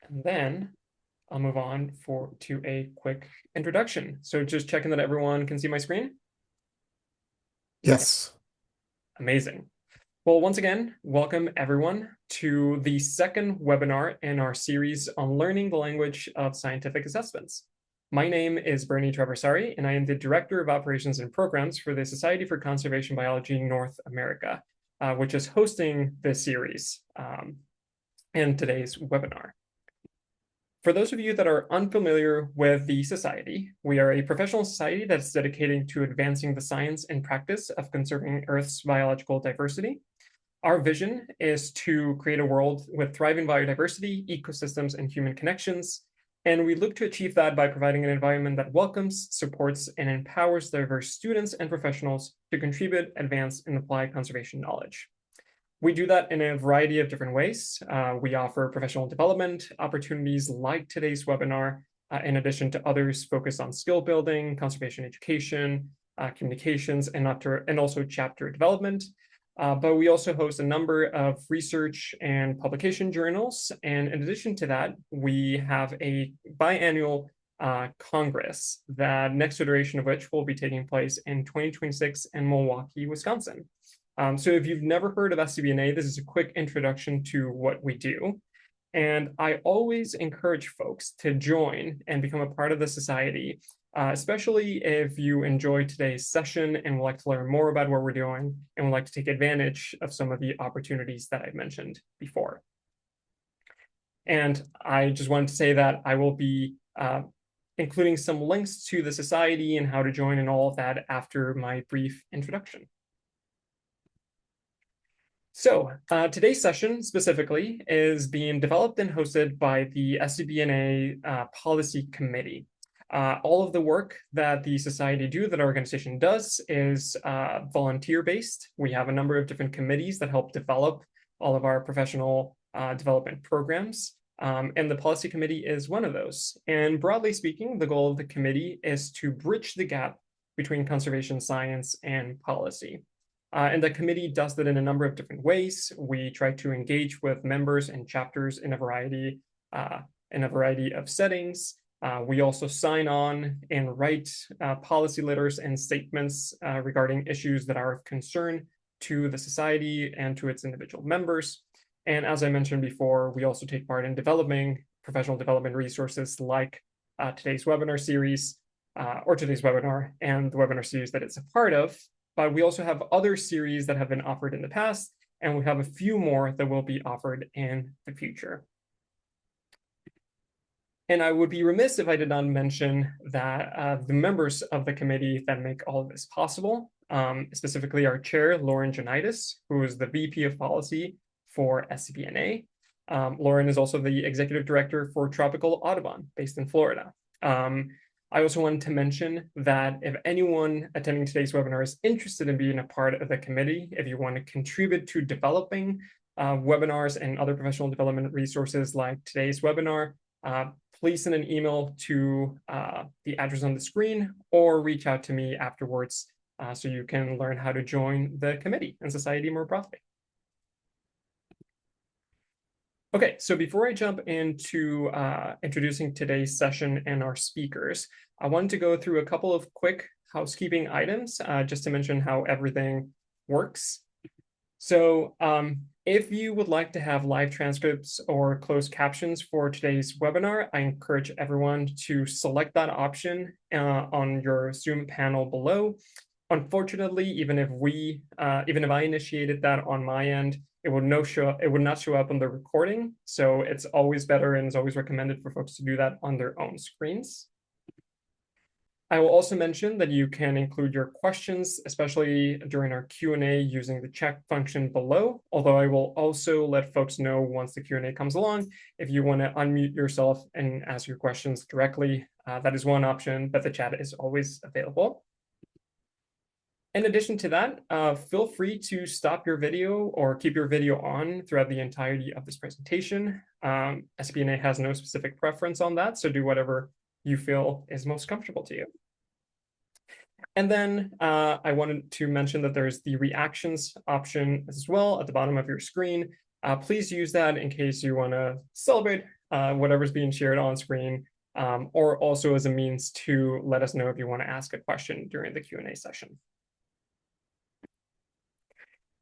And then I'll move on to a quick introduction. So just checking that everyone can see my screen. Yes. Amazing. Well, once again, welcome everyone to the second webinar in our series on learning the language of scientific assessments. My name is Bernie Traversari, and I am the Director of Operations and Programs for the Society for Conservation Biology North America, which is hosting this series and today's webinar. For those of you that are unfamiliar with the Society, we are a professional society that's dedicated to advancing the science and practice of conserving Earth's biological diversity. Our vision is to create a world with thriving biodiversity, ecosystems, and human connections. And we look to achieve that by providing an environment that welcomes, supports, and empowers diverse students and professionals to contribute, advance, and apply conservation knowledge. We do that in a variety of different ways. We offer professional development opportunities like today's webinar, in addition to others focused on skill building, conservation education, communications, and also chapter development. But we also host a number of research and publication journals. And in addition to that, we have a biannual Congress, the next iteration of which will be taking place in 2026 in Milwaukee, Wisconsin. So if you've never heard of SCBNA, this is a quick introduction to what we do. And I always encourage folks to join and become a part of the society, especially if you enjoyed today's session and would like to learn more about what we're doing and would like to take advantage of some of the opportunities that I've mentioned before. And I just wanted to say that I will be including some links to the society and how to join and all of that after my brief introduction. So today's session specifically is being developed and hosted by the SCBNA Policy Committee. All of the work that the society that our organization does is volunteer-based. We have a number of different committees that help develop all of our professional development programs. And the Policy Committee is one of those. And broadly speaking, the goal of the committee is to bridge the gap between conservation science and policy. And the committee does that in a number of different ways. We try to engage with members and chapters in a variety of settings. We also sign on and write policy letters and statements regarding issues that are of concern to the society and to its individual members. And as I mentioned before, we also take part in developing professional development resources like today's webinar series, or today's webinar and the webinar series that it's a part of. But we also have other series that have been offered in the past, and we have a few more that will be offered in the future. And I would be remiss if I did not mention that the members of the committee that make all of this possible, specifically our chair, Lauren Janitis, who is the VP of Policy for SCBNA. Lauren is also the executive director for Tropical Audubon, based in Florida. I also wanted to mention that if anyone attending today's webinar is interested in being a part of the committee, if you want to contribute to developing webinars and other professional development resources like today's webinar, please send an email to the address on the screen or reach out to me afterwards so you can learn how to join the committee and society more broadly. Okay, so before I jump into introducing today's session and our speakers, I wanted to go through a couple of quick housekeeping items just to mention how everything works. So if you would like to have live transcripts or closed captions for today's webinar, I encourage everyone to select that option on your Zoom panel below. Unfortunately, even if I initiated that on my end, it would not show up on the recording. So it's always better and it's always recommended for folks to do that on their own screens. I will also mention that you can include your questions, especially during our Q&A using the chat function below, although I will also let folks know once the Q&A comes along, if you want to unmute yourself and ask your questions directly, that is one option, but the chat is always available. In addition to that, feel free to stop your video or keep your video on throughout the entirety of this presentation. SCBNA has no specific preference on that, so do whatever you feel is most comfortable to you. And then I wanted to mention that there's the reactions option as well at the bottom of your screen. Please use that in case you want to celebrate whatever's being shared on screen, or also as a means to let us know if you want to ask a question during the Q&A session.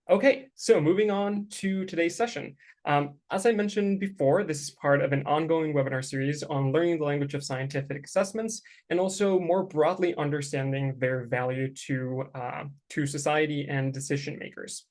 Okay, so moving on to today's session. As I mentioned before, this is part of an ongoing webinar series on learning the language of scientific assessments and also more broadly understanding their value to society and decision makers.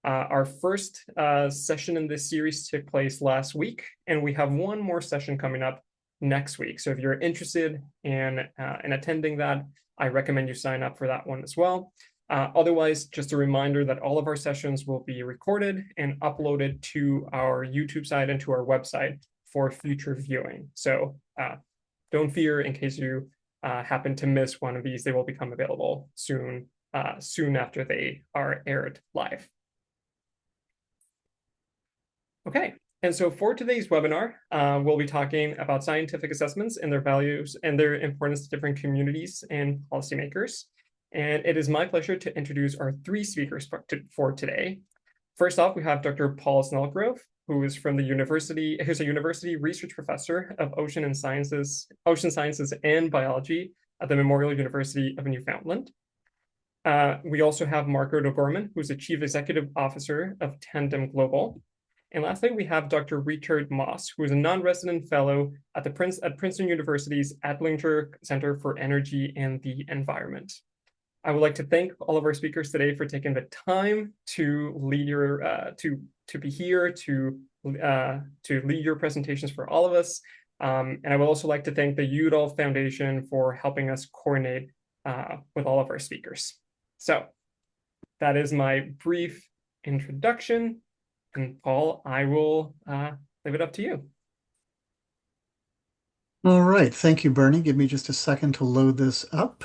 Our first session in this series took place last week, and we have one more session coming up next week. So if you're interested in attending that, I recommend you sign up for that one as well. Otherwise, just a reminder that all of our sessions will be recorded and uploaded to our YouTube site and to our website for future viewing. So don't fear in case you happen to miss one of these, they will become available soon after they are aired live. Okay, and so for today's webinar, we'll be talking about scientific assessments and their values and their importance to different communities and policymakers. And it is my pleasure to introduce our three speakers for today. First off, we have Dr. Paul Snellgrove, who is from the university, who's a university research professor of ocean sciences and biology at the Memorial University of Newfoundland. We also have Margaret O'Gorman, who's the Chief Executive Officer of Tandem Global. And lastly, we have Dr. Richard Moss, who is a non-resident fellow at Princeton University's Adlinger Center for Energy and the Environment. I would like to thank all of our speakers today for taking the time to lead your to be here to lead your presentations for all of us. And I would also like to thank the Udall Foundation for helping us coordinate with all of our speakers. So that is my brief introduction. And Paul, I will leave it up to you. All right, thank you, Bernie. Give me just a second to load this up.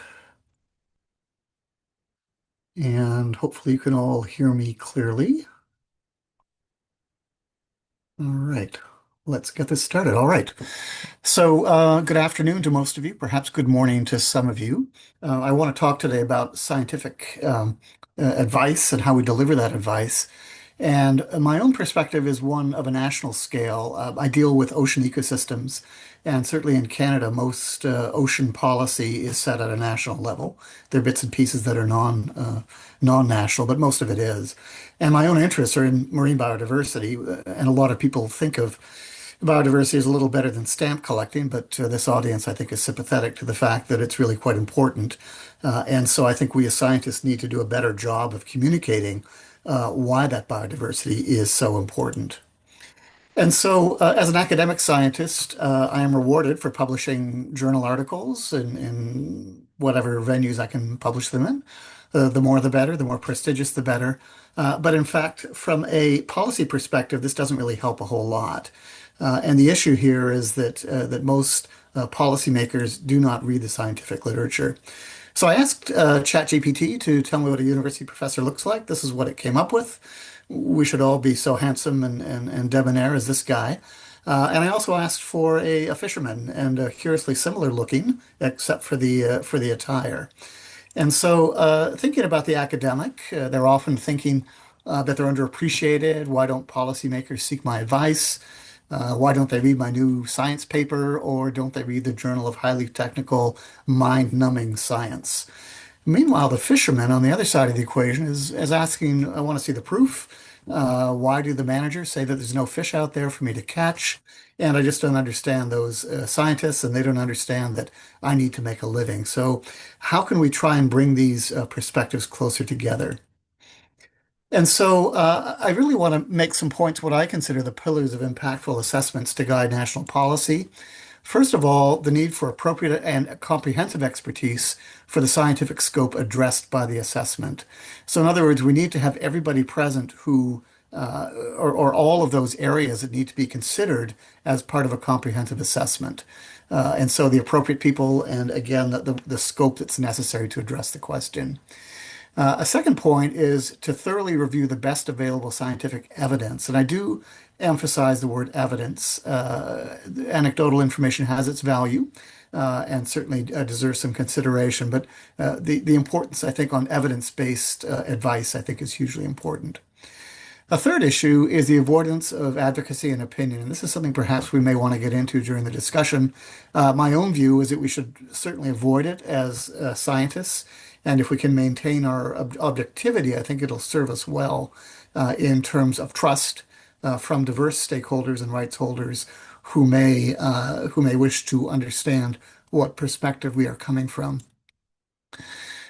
And hopefully you can all hear me clearly. All right, let's get this started. All right. So good afternoon to most of you, perhaps good morning to some of you. I want to talk today about scientific advice and how we deliver that advice. And my own perspective is one of a national scale. I deal with ocean ecosystems, and certainly in Canada, most ocean policy is set at a national level. There are bits and pieces that are non-national, but most of it is. And my own interests are in marine biodiversity, and a lot of people think of biodiversity as a little better than stamp collecting, but this audience, I think, is sympathetic to the fact that it's really quite important. And so I think we as scientists need to do a better job of communicating why that biodiversity is so important. And so, as an academic scientist, I am rewarded for publishing journal articles in whatever venues I can publish them in. The more the better, the more prestigious the better. But in fact, from a policy perspective, this doesn't really help a whole lot. And the issue here is that most policymakers do not read the scientific literature. So I asked ChatGPT to tell me what a university professor looks like. This is what it came up with. We should all be so handsome and debonair as this guy. And I also asked for a fisherman, and curiously similar looking, except for the attire. And so thinking about the academic, they're often thinking that they're underappreciated. Why don't policymakers seek my advice? Why don't they read my new science paper, or don't they read the Journal of Highly Technical, Mind-Numbing Science? Meanwhile, the fisherman on the other side of the equation is asking, I want to see the proof. Why do the managers say that there's no fish out there for me to catch? And I just don't understand those scientists, and they don't understand that I need to make a living. So how can we try and bring these perspectives closer together? And so I really want to make some points, what I consider the pillars of impactful assessments to guide national policy. First of all, the need for appropriate and comprehensive expertise for the scientific scope addressed by the assessment. So in other words, we need to have everybody present who, or all of those areas that need to be considered as part of a comprehensive assessment. And so the appropriate people, and again, the scope that's necessary to address the question. A second point is to thoroughly review the best available scientific evidence. And I do emphasize the word evidence. Anecdotal information has its value and certainly deserves some consideration. But the importance, I think, on evidence-based advice, I think, is hugely important. A third issue is the avoidance of advocacy and opinion. And this is something perhaps we may want to get into during the discussion. My own view is that we should certainly avoid it as scientists. And if we can maintain our objectivity, I think it'll serve us well in terms of trust from diverse stakeholders and rights holders who may wish to understand what perspective we are coming from.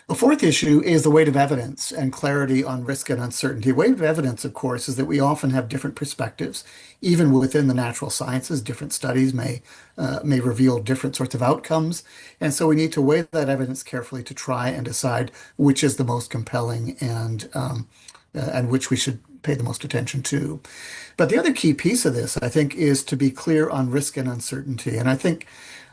The fourth issue is the weight of evidence and clarity on risk and uncertainty. Weight of evidence, of course, is that we often have different perspectives, even within the natural sciences. Different studies may reveal different sorts of outcomes, and so we need to weigh that evidence carefully to try and decide which is the most compelling and which we should pay the most attention to. But the other key piece of this, I think, is to be clear on risk and uncertainty. And I think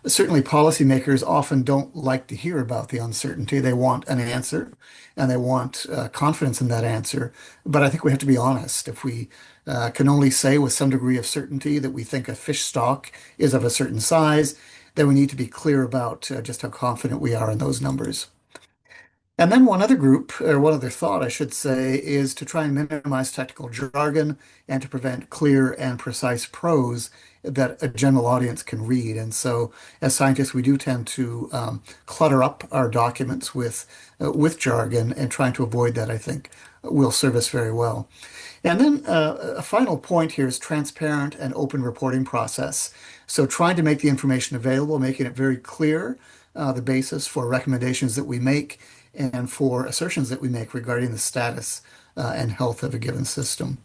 certainly policymakers often don't like to hear about the uncertainty. They want an answer and they want confidence in that answer. But I think we have to be honest. If we can only say with some degree of certainty that we think a fish stock is of a certain size, then we need to be clear about just how confident we are in those numbers. And then one other group, or one other thought, I should say, is to try and minimize technical jargon and to prevent clear and precise prose that a general audience can read. And so, as scientists, we do tend to clutter up our documents with jargon, and trying to avoid that, I think, will serve us very well. And then a final point here is transparent and open reporting process. So trying to make the information available, making it very clear, the basis for recommendations that we make and for assertions that we make regarding the status and health of a given system.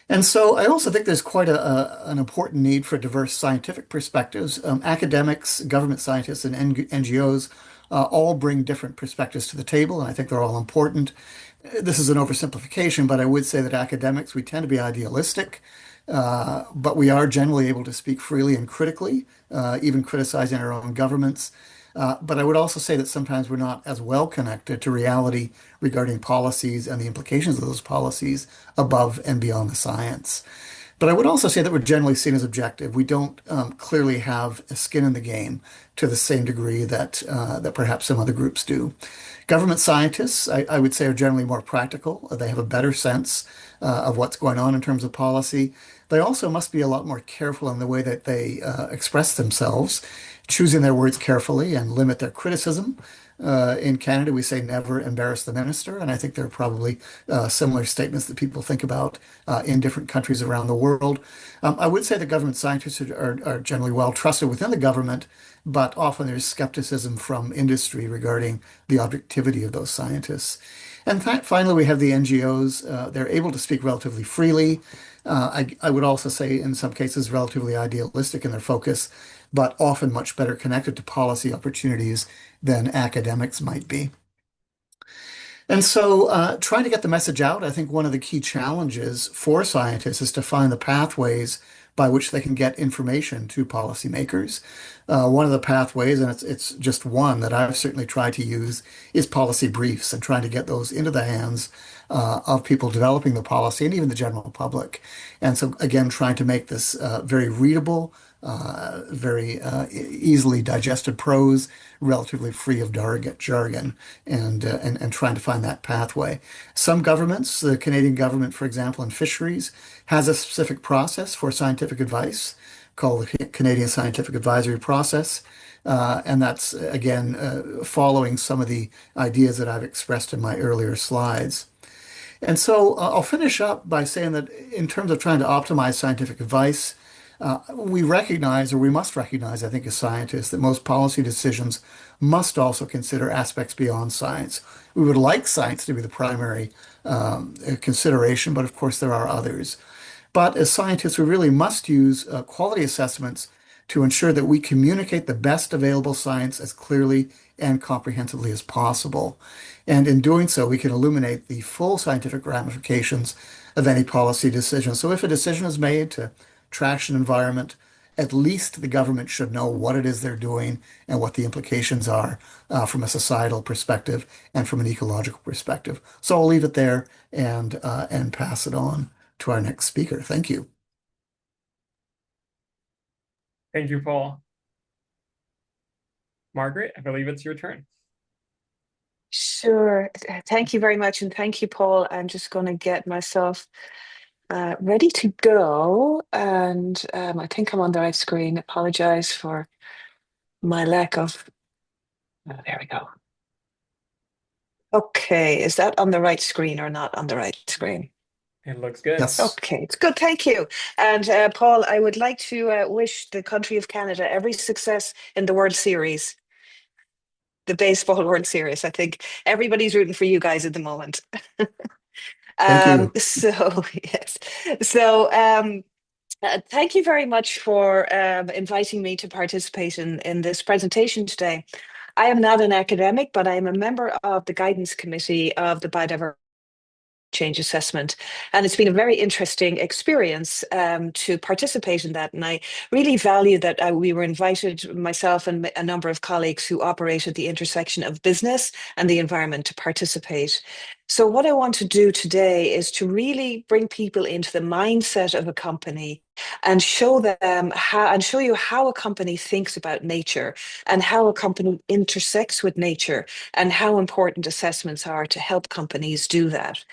And so I also think there's quite an important need for diverse scientific perspectives. Academics, government scientists, and NGOs all bring different perspectives to the table, and I think they're all important. This is an oversimplification, but I would say that academics, we tend to be idealistic, but we are generally able to speak freely and critically, even criticizing our own governments. But I would also say that sometimes we're not as well connected to reality regarding policies and the implications of those policies above and beyond the science. But I would also say that we're generally seen as objective. We don't clearly have a skin in the game to the same degree that perhaps some other groups do. Government scientists, I would say, are generally more practical. They have a better sense of what's going on in terms of policy. They also must be a lot more careful in the way that they express themselves, choosing their words carefully and limit their criticism. In Canada, we say never embarrass the minister, and I think there are probably similar statements that people think about in different countries around the world. I would say that government scientists are generally well trusted within the government, but often there's skepticism from industry regarding the objectivity of those scientists. And finally, we have the NGOs. They're able to speak relatively freely. I would also say, in some cases, relatively idealistic in their focus, but often much better connected to policy opportunities than academics might be. And so, trying to get the message out, I think one of the key challenges for scientists is to find the pathways by which they can get information to policymakers. One of the pathways, and it's just one that I've certainly tried to use, is policy briefs and trying to get those into the hands of people developing the policy and even the general public. And so, again, trying to make this very readable, very easily digested prose, relatively free of jargon, and trying to find that pathway. Some governments, the Canadian government, for example, in fisheries, has a specific process for scientific advice called the Canadian Scientific Advisory Process. And that's, again, following some of the ideas that I've expressed in my earlier slides. And so I'll finish up by saying that in terms of trying to optimize scientific advice, we recognize, or we must recognize, I think, as scientists, that most policy decisions must also consider aspects beyond science. We would like science to be the primary consideration, but of course there are others. But as scientists, we really must use quality assessments to ensure that we communicate the best available science as clearly and comprehensively as possible. And in doing so, we can illuminate the full scientific ramifications of any policy decision. So if a decision is made to trash an environment, at least the government should know what it is they're doing and what the implications are from a societal perspective and from an ecological perspective. So I'll leave it there and pass it on to our next speaker. Thank you. Thank you, Paul. Margaret, I believe it's your turn. Sure. Thank you very much. And thank you, Paul. I'm just going to get myself ready to go. And I think I'm on the right screen. Apologize for my lack of. There we go. Okay. Is that on the right screen or not on the right screen? It looks good. Yes. Okay, it's good. Thank you. And Paul, I would like to wish the country of Canada every success in the World Series, the baseball World Series. I think everybody's rooting for you guys at the moment. Thank you. So yes. So thank you very much for inviting me to participate in this presentation today. I am not an academic, but I am a member of the guidance committee of the biodiversity change assessment. And it's been a very interesting experience to participate in that. And I really value that we were invited, myself and a number of colleagues who operate at the intersection of business and the environment, to participate. So what I want to do today is to really bring people into the mindset of a company and show them how, and show you how a company thinks about nature and how a company intersects with nature and how important assessments are to help companies do that.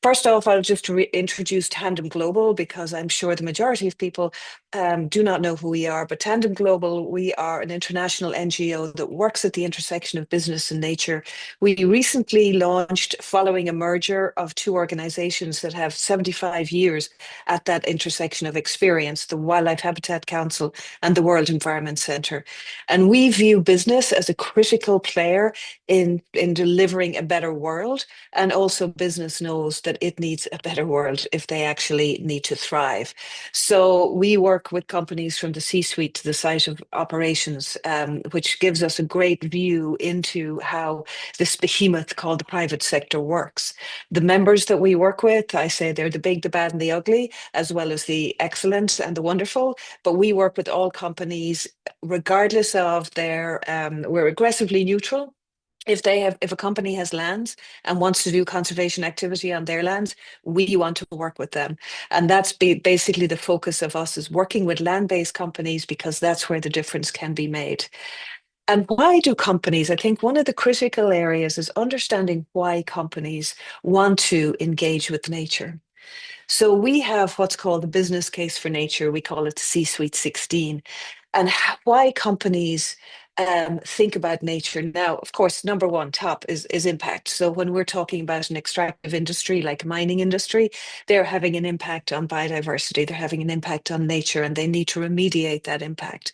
First off, I'll just introduce Tandem Global because I'm sure the majority of people do not know who we are. But Tandem Global, we are an international NGO that works at the intersection of business and nature. We recently launched following a merger of two organizations that have 75 years at that intersection of experience, the Wildlife Habitat Council and the World Environment Centre. And we view business as a critical player in delivering a better world. And also, business knows that it needs a better world if they actually need to thrive. So, we work with companies from the C suite to the site of operations, which gives us a great view into how this behemoth called the private sector works. The members that we work with, I say they're the big, the bad, and the ugly, as well as the excellent and the wonderful. But we work with all companies, regardless of their, we're aggressively neutral. If a company has lands and wants to do conservation activity on their lands, we want to work with them. And that's basically the focus of us, is working with land-based companies, because that's where the difference can be made. And why do companies? I think one of the critical areas is understanding why companies want to engage with nature. So we have what's called the business case for nature. We call it the C-suite 16, and why companies think about nature. Now, of course, number one top is impact. So when we're talking about an extractive industry like mining industry, they're having an impact on biodiversity, they're having an impact on nature, and they need to remediate that impact.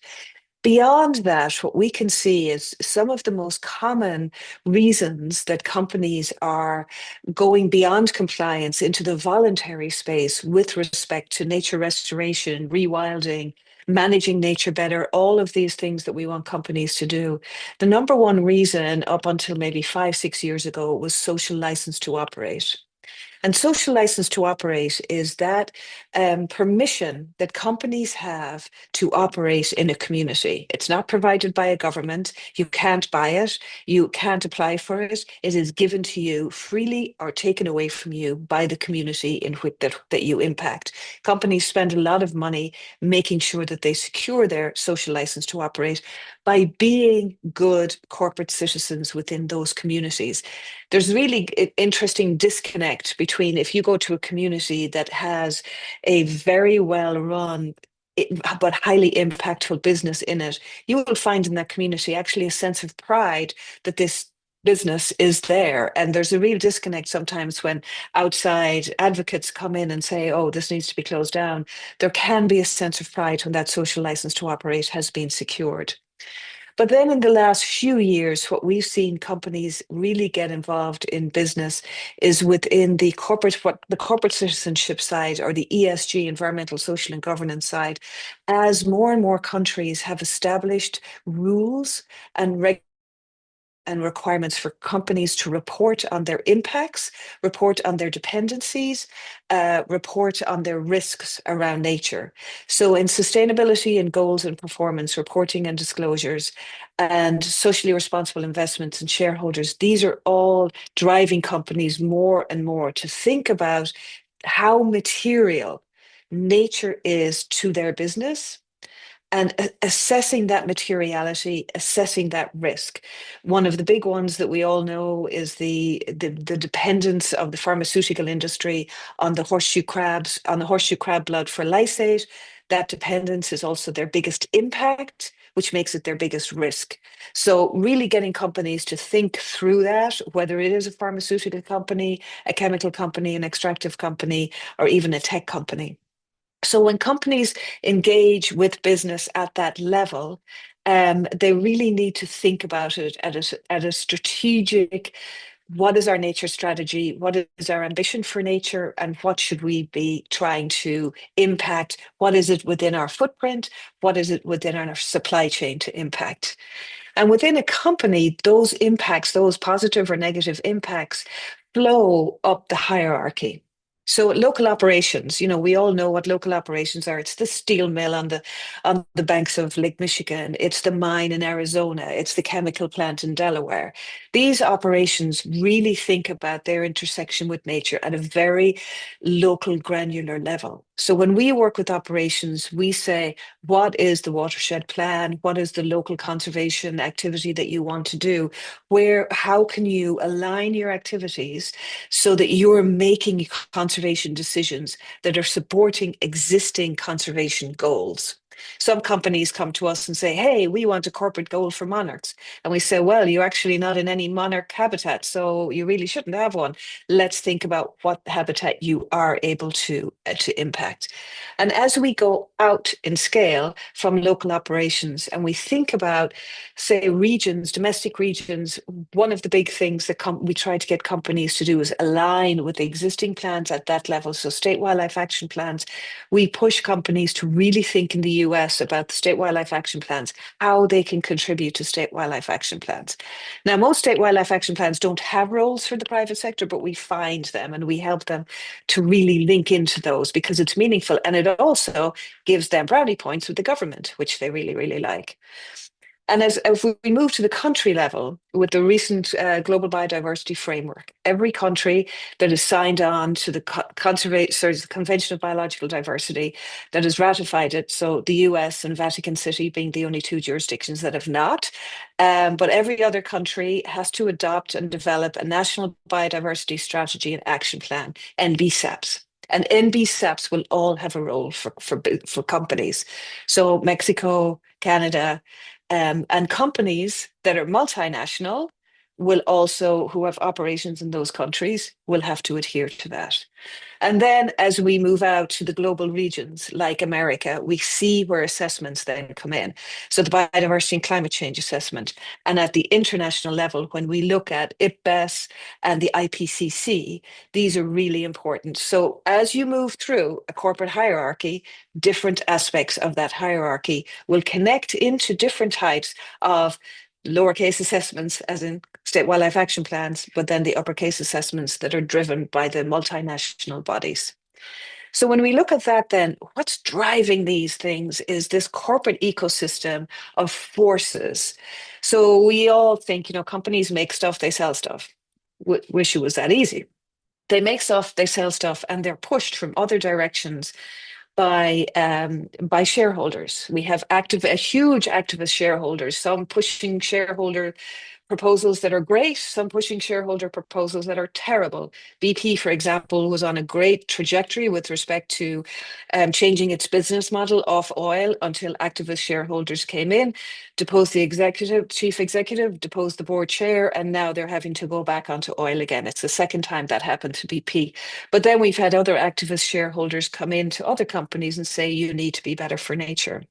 Beyond that, what we can see is some of the most common reasons that companies are going beyond compliance into the voluntary space with respect to nature restoration, rewilding, managing nature better, all of these things that we want companies to do. The number one reason up until maybe 5, 6 years ago was social license to operate. And social license to operate is that permission that companies have to operate in a community. It's not provided by a government. You can't buy it. You can't apply for it. It is given to you freely or taken away from you by the community in which that you impact. Companies spend a lot of money making sure that they secure their social license to operate by being good corporate citizens within those communities. There's really interesting disconnect between, if you go to a community that has a very well run but highly impactful business in it, you will find in that community actually a sense of pride that this business is there. And there's a real disconnect sometimes when outside advocates come in and say, oh, this needs to be closed down. There can be a sense of pride when that social license to operate has been secured. But then in the last few years, what we've seen companies really get involved in business is within what the corporate citizenship side, or the ESG, environmental, social, and governance side, as more and more countries have established rules and and requirements for companies to report on their impacts, report on their dependencies, report on their risks around nature. So, in sustainability and goals and performance reporting and disclosures, and socially responsible investments and shareholders, these are all driving companies more and more to think about how material nature is to their business, and assessing that materiality, assessing that risk. One of the big ones that we all know is the dependence of the pharmaceutical industry on the horseshoe crabs, on the horseshoe crab blood for lysate. That dependence is also their biggest impact, which makes it their biggest risk. So really getting companies to think through that, whether it is a pharmaceutical company, a chemical company, an extractive company, or even a tech company. So when companies engage with business at that level, they really need to think about it at a strategic, what is our nature strategy? What is our ambition for nature? And what should we be trying to impact? What is it within our footprint? What is it within our supply chain to impact? And within a company, those impacts, those positive or negative impacts, flow up the hierarchy. So local operations, we all know what local operations are. It's the steel mill on the banks of Lake Michigan. It's the mine in Arizona. It's the chemical plant in Delaware. These operations really think about their intersection with nature at a very local, granular level. So when we work with operations, we say, what is the watershed plan? What is the local conservation activity that you want to do? How can you align your activities so that you're making conservation decisions that are supporting existing conservation goals? Some companies come to us and say, hey, we want a corporate goal for monarchs. And we say, well, you're actually not in any monarch habitat, so you really shouldn't have one. Let's think about what habitat you are able to impact. And as we go out in scale from local operations and we think about, say, regions, domestic regions, one of the big things that we try to get companies to do is align with the existing plans at that level. So state wildlife action plans, we push companies to really think in the US about the state wildlife action plans, how they can contribute to state wildlife action plans. Now, most state wildlife action plans don't have roles for the private sector, but we find them and we help them to really link into those because it's meaningful. And it also gives them brownie points with the government, which they really, really like. And if we move to the country level with the recent Global Biodiversity Framework, every country that is signed on to the the Convention of Biological Diversity that has ratified it, so the US and Vatican City being the only two jurisdictions that have not, but every other country has to adopt and develop a national biodiversity strategy and action plan, NBSAPs. And NBSAPs will all have a role for companies. So Mexico, Canada, and companies that are multinational will also, who have operations in those countries, will have to adhere to that. And then as we move out to the global regions like America, we see where assessments then come in. So the biodiversity and climate change assessment. And at the international level, when we look at IPBES and the IPCC, these are really important. So as you move through a corporate hierarchy, different aspects of that hierarchy will connect into different types of lowercase assessments, as in state wildlife action plans, but then the uppercase assessments that are driven by the multinational bodies. So when we look at that, then what's driving these things is this corporate ecosystem of forces. So we all think, companies make stuff, they sell stuff. Wish it was that easy. They make stuff, they sell stuff, and they're pushed from other directions by shareholders. We have a huge activist shareholders, some pushing shareholder proposals that are great, some pushing shareholder proposals that are terrible. BP, for example, was on a great trajectory with respect to changing its business model off oil until activist shareholders came in, deposed the chief executive, deposed the board chair, and now they're having to go back onto oil again. It's the second time that happened to BP. But then we've had other activist shareholders come into other companies and say, you need to be better for nature.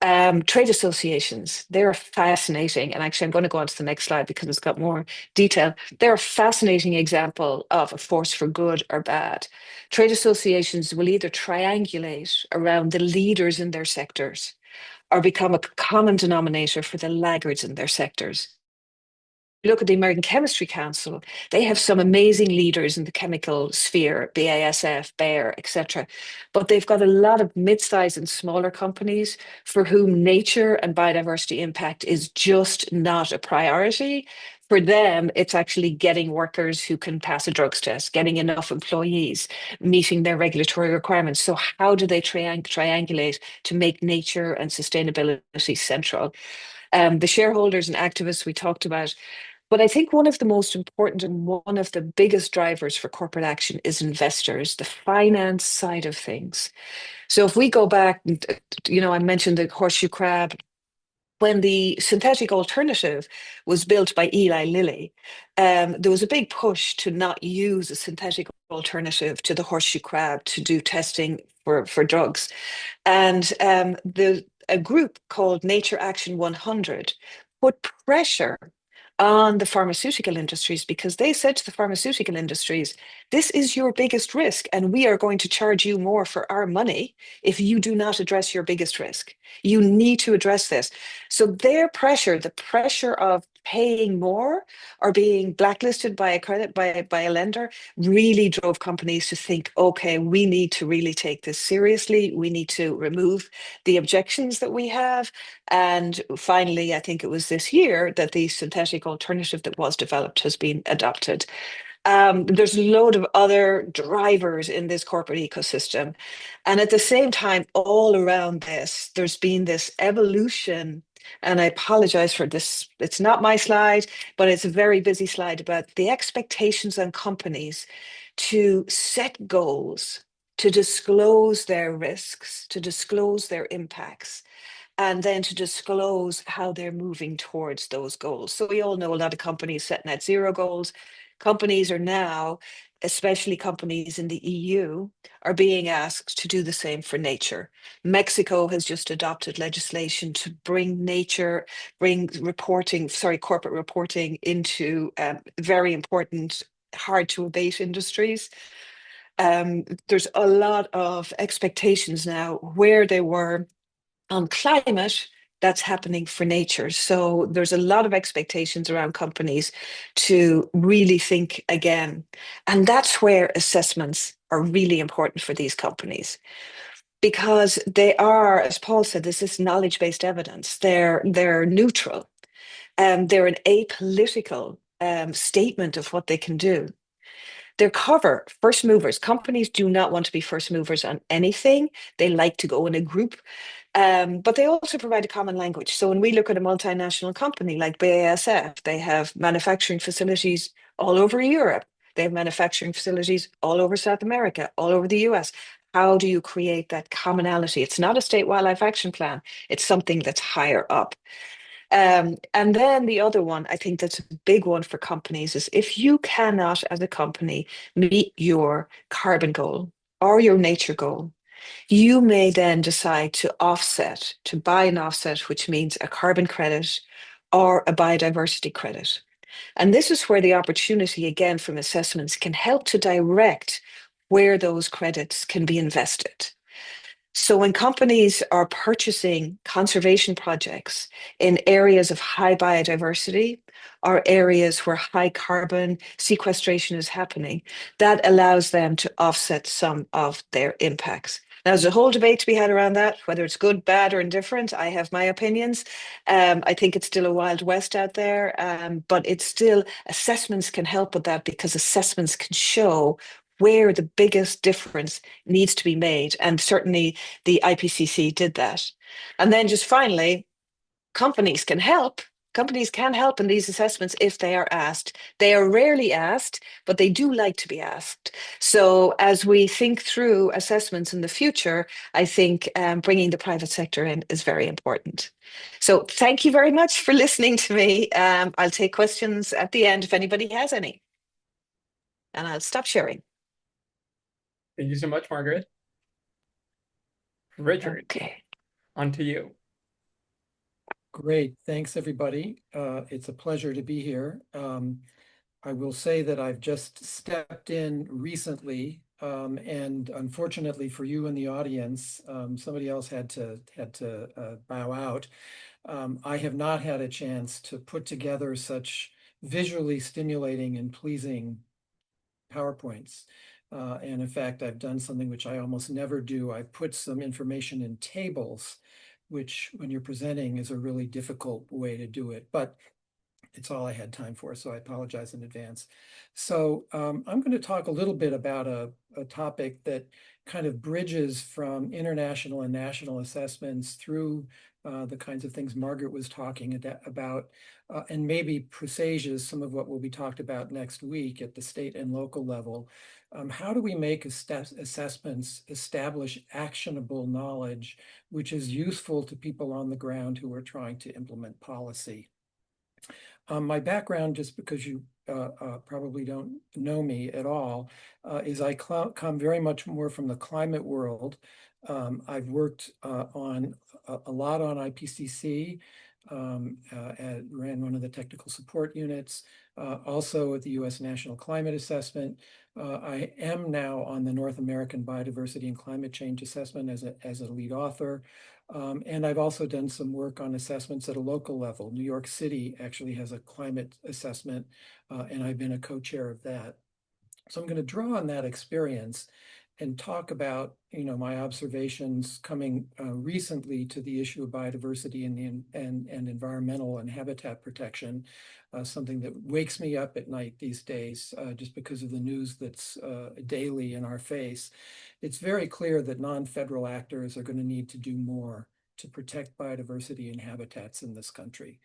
Trade associations, they're fascinating. And actually, I'm going to go on to the next slide because it's got more detail. They're a fascinating example of a force for good or bad. Trade associations will either triangulate around the leaders in their sectors or become a common denominator for the laggards in their sectors. Look at the American Chemistry Council, they have some amazing leaders in the chemical sphere, BASF, Bayer, etc. But they've got a lot of mid-sized and smaller companies for whom nature and biodiversity impact is just not a priority For them, it's actually getting workers who can pass a drugs test, getting enough employees, meeting their regulatory requirements. So how do they triangulate to make nature and sustainability central? The shareholders and activists we talked about, but I think one of the most important and one of the biggest drivers for corporate action is investors, the finance side of things. So if we go back, I mentioned the horseshoe crab. When the synthetic alternative was built by Eli Lilly, there was a big push to not use a synthetic alternative to the horseshoe crab to do testing for drugs. And a group called Nature Action 100 put pressure on the pharmaceutical industries because they said to the pharmaceutical industries, this is your biggest risk, and we are going to charge you more for our money if you do not address your biggest risk. You need to address this. So their pressure, the pressure of paying more or being blacklisted by a credit by a lender, really drove companies to think, okay, we need to really take this seriously. We need to remove the objections that we have. And finally, I think it was this year that the synthetic alternative that was developed has been adopted. There's a load of other drivers in this corporate ecosystem. And at the same time, all around this, there's been this evolution. And I apologize for this. It's not my slide, but it's a very busy slide about the expectations on companies to set goals, to disclose their risks, to disclose their impacts, and then to disclose how they're moving towards those goals. So we all know a lot of companies set net zero goals. Companies are now, especially companies in the EU, are being asked to do the same for nature. Mexico has just adopted legislation to bring corporate reporting into very important, hard to abate industries. There's a lot of expectations now where they were on climate, that's happening for nature. So there's a lot of expectations around companies to really think again. And that's where assessments are really important for these companies because they are, as Paul said, this is knowledge-based evidence. They're neutral. They're an apolitical statement of what they can do. Their cover, first movers. Companies do not want to be first movers on anything. They like to go in a group. But they also provide a common language. So when we look at a multinational company like BASF, they have manufacturing facilities all over Europe. They have manufacturing facilities all over South America, all over the US. How do you create that commonality? It's not a state wildlife action plan. It's something that's higher up. And then the other one, I think that's a big one for companies, is if you cannot, as a company, meet your carbon goal or your nature goal, you may then decide to offset, to buy an offset, which means a carbon credit or a biodiversity credit. And this is where the opportunity, again, from assessments can help to direct where those credits can be invested. So when companies are purchasing conservation projects in areas of high biodiversity or areas where high carbon sequestration is happening, that allows them to offset some of their impacts. Now, there's a whole debate to be had around that, whether it's good, bad, or indifferent. I have my opinions. I think it's still a wild west out there, but it's still, assessments can help with that because assessments can show where the biggest difference needs to be made. And certainly the IPCC did that. And then just finally, companies can help. Companies can help in these assessments if they are asked. They are rarely asked, but they do like to be asked. So as we think through assessments in the future, I think bringing the private sector in is very important. So thank you very much for listening to me. I'll take questions at the end if anybody has any. And I'll stop sharing. Thank you so much, Margaret. Richard, Okay. on to you. Great. Thanks, everybody. It's a pleasure to be here. I will say that I've just stepped in recently, and unfortunately for you in the audience, somebody else had to bow out. I have not had a chance to put together such visually stimulating and pleasing PowerPoints. And in fact, I've done something which I almost never do. I've put some information in tables, which when you're presenting is a really difficult way to do it. But It's all I had time for, so I apologize in advance. So I'm going to talk a little bit about a topic that kind of bridges from international and national assessments through the kinds of things Margaret was talking about, and maybe presages some of what will be talked about next week at the state and local level. How do we make assessments establish actionable knowledge, which is useful to people on the ground who are trying to implement policy? My background, just because you probably don't know me at all, is I come very much more from the climate world. I've worked on a lot on IPCC, ran one of the technical support units, also at the U.S. National Climate Assessment. I am now on the North American Biodiversity and Climate Change Assessment as a lead author. And I've also done some work on assessments at a local level. New York City actually has a climate assessment, and I've been a co-chair of that. So I'm going to draw on that experience and talk about, my observations coming recently to the issue of biodiversity and environmental and habitat protection, something that wakes me up at night these days, just because of the news that's daily in our face. It's very clear that non-federal actors are going to need to do more to protect biodiversity and habitats in this country.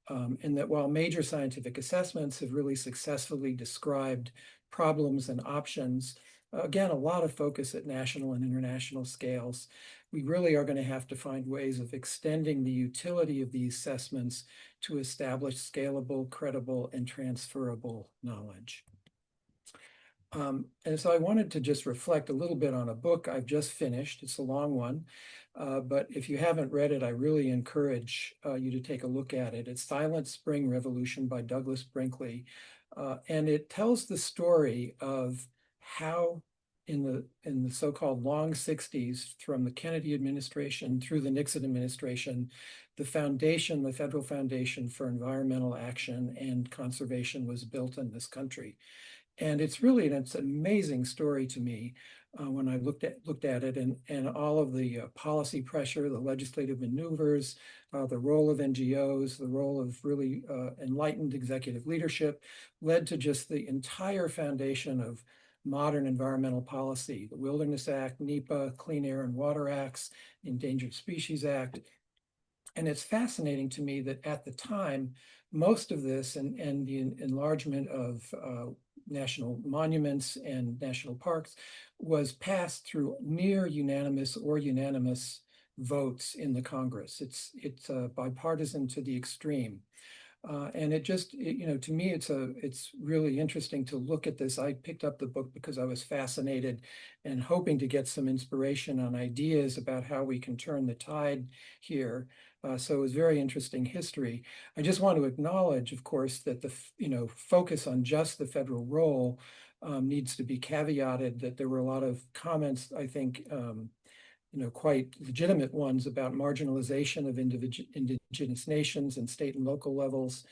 And that while major scientific assessments have really successfully described problems and options, again, a lot of focus at national and international scales, we really are going to have to find ways of extending the utility of these assessments to establish scalable, credible, and transferable knowledge. And so I wanted to just reflect a little bit on a book I've just finished. It's a long one, but if you haven't read it, I really encourage you to take a look at it. It's Silent Spring Revolution by Douglas Brinkley. And it tells the story of how in the so-called long 60s, from the Kennedy administration through the Nixon administration, the Federal Foundation for Environmental Action and Conservation was built in this country. And it's an amazing story to me when I looked at it, and all of the policy pressure, the legislative maneuvers, the role of NGOs, the role of really enlightened executive leadership led to just the entire foundation of modern environmental policy: the Wilderness Act, NEPA, Clean Air and Water Acts, Endangered Species Act. And it's fascinating to me that at the time, most of this and the enlargement of national monuments and national parks was passed through near unanimous or unanimous votes in the Congress. It's bipartisan to the extreme. And to me, it's really interesting to look at this. I picked up the book because I was fascinated and hoping to get some inspiration on ideas about how we can turn the tide here. So it was very interesting history. I just want to acknowledge, of course, that the focus on just the federal role needs to be caveated, that there were a lot of comments, I think, quite legitimate ones about marginalization of indigenous nations and state and local levels,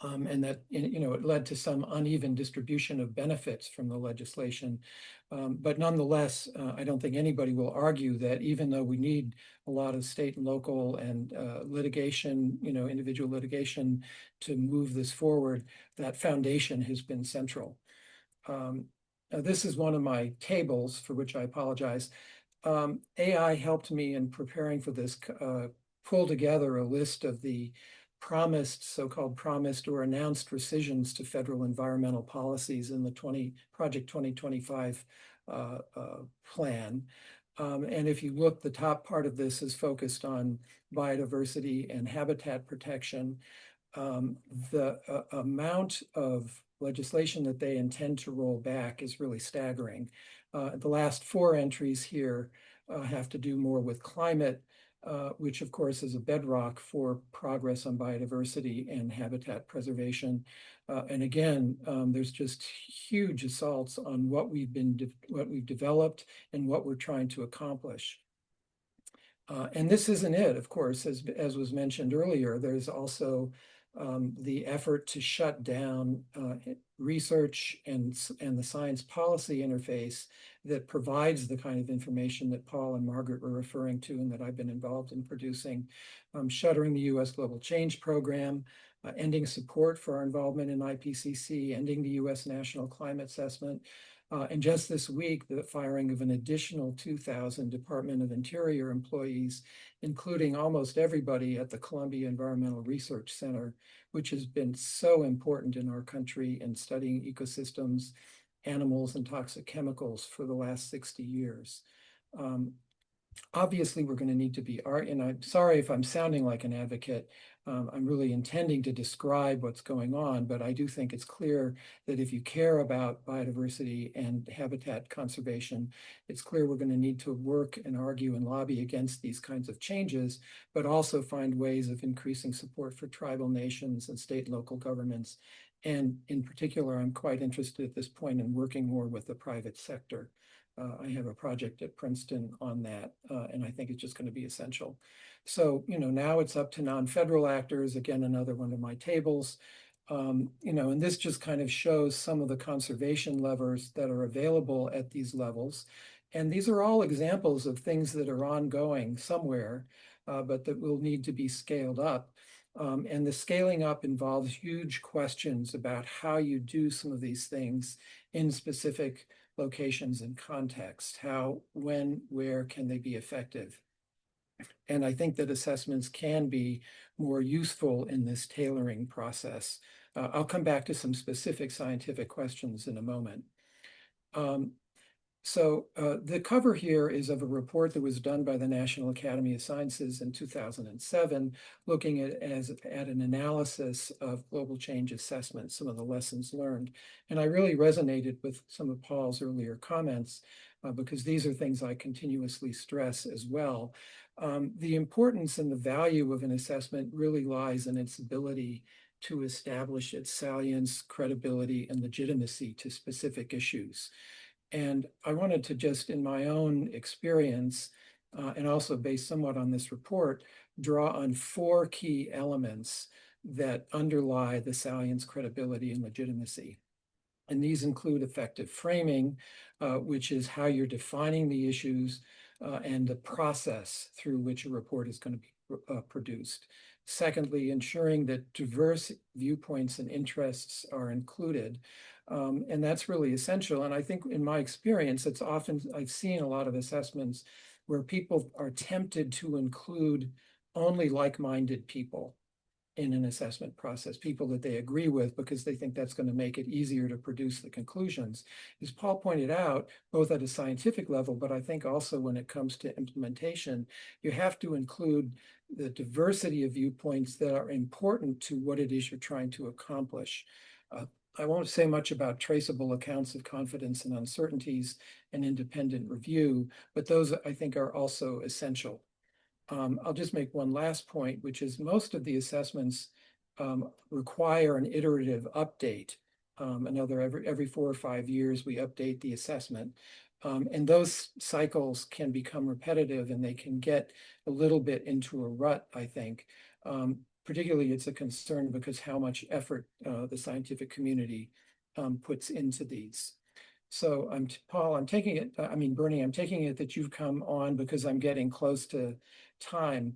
and that it led to some uneven distribution of benefits from the legislation. But nonetheless, I don't think anybody will argue that even though we need a lot of state and local and litigation, individual litigation to move this forward, that foundation has been central. This is one of my tables, for which I apologize. AI helped me in preparing for this, pull together a list of the so-called promised or announced rescissions to federal environmental policies in the Project 2025 plan. And if you look, the top part of this is focused on biodiversity and habitat protection. The amount of legislation that they intend to roll back is really staggering. The last 4 entries here have to do more with climate, which of course is a bedrock for progress on biodiversity and habitat preservation. And again, there's just huge assaults on what we've developed and what we're trying to accomplish. And this isn't it, of course, as was mentioned earlier. There's also the effort to shut down research and the science policy interface that provides the kind of information that Paul and Margaret were referring to and that I've been involved in producing, shuttering the U.S. Global Change Program, ending support for our involvement in IPCC, ending the U.S. National Climate Assessment, and just this week, the firing of an additional 2,000 Department of Interior employees, including almost everybody at the Columbia Environmental Research Center, which has been so important in our country in studying ecosystems, animals, and toxic chemicals for the last 60 years. Obviously, we're going to need to be, and I'm sorry if I'm sounding like an advocate. I'm really intending to describe what's going on, but I do think it's clear that if you care about biodiversity and habitat conservation, it's clear we're going to need to work and argue and lobby against these kinds of changes, but also find ways of increasing support for tribal nations and state and local governments. And in particular, I'm quite interested at this point in working more with the private sector. I have a project at Princeton on that, and I think it's just going to be essential. So, now it's up to non-federal actors, again, another one of my tables, and this just kind of shows some of the conservation levers that are available at these levels. And these are all examples of things that are ongoing somewhere, but that will need to be scaled up. And the scaling up involves huge questions about how you do some of these things in specific locations and context. How, when, where can they be effective? And I think that assessments can be more useful in this tailoring process. I'll come back to some specific scientific questions in a moment. So the cover here is of a report that was done by the National Academy of Sciences in 2007, looking at an analysis of global change assessment, some of the lessons learned. And I really resonated with some of Paul's earlier comments because these are things I continuously stress as well. The importance and the value of an assessment really lies in its ability to establish its salience, credibility, and legitimacy to specific issues. And I wanted to just, in my own experience, and also based somewhat on this report, draw on 4 key elements that underlie the salience, credibility, and legitimacy. And these include effective framing, which is how you're defining the issues and the process through which a report is going to be produced. Secondly, ensuring that diverse viewpoints and interests are included. And that's really essential. And I think in my experience, it's often, I've seen a lot of assessments where people are tempted to include only like-minded people in an assessment process, people that they agree with because they think that's going to make it easier to produce the conclusions. As Paul pointed out, both at a scientific level, but I think also when it comes to implementation, you have to include the diversity of viewpoints that are important to what it is you're trying to accomplish. I won't say much about traceable accounts of confidence and uncertainties and independent review, but those I think are also essential. I'll just make one last point, which is most of the assessments require an iterative update. Every 4 or 5 years, we update the assessment. And those cycles can become repetitive and they can get a little bit into a rut, I think. Particularly, it's a concern because how much effort the scientific community puts into these. So Paul, I'm taking it, Bernie, I'm taking it that you've come on because I'm getting close to time.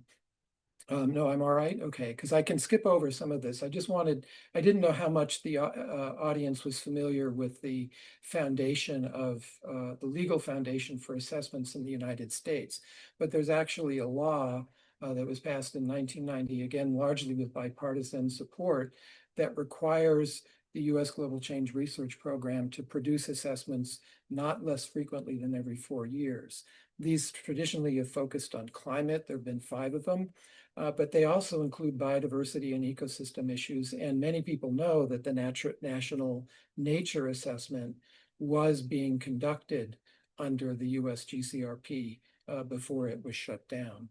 No, I'm all right. Okay, because I can skip over some of this. I didn't know how much the audience was familiar with the foundation of the legal foundation for assessments in the United States. But there's actually a law that was passed in 1990, again, largely with bipartisan support, that requires the U.S. Global Change Research Program to produce assessments not less frequently than every 4 years. These traditionally have focused on climate. There have been 5 of them, but they also include biodiversity and ecosystem issues. And many people know that the National Nature Assessment was being conducted under the US GCRP before it was shut down.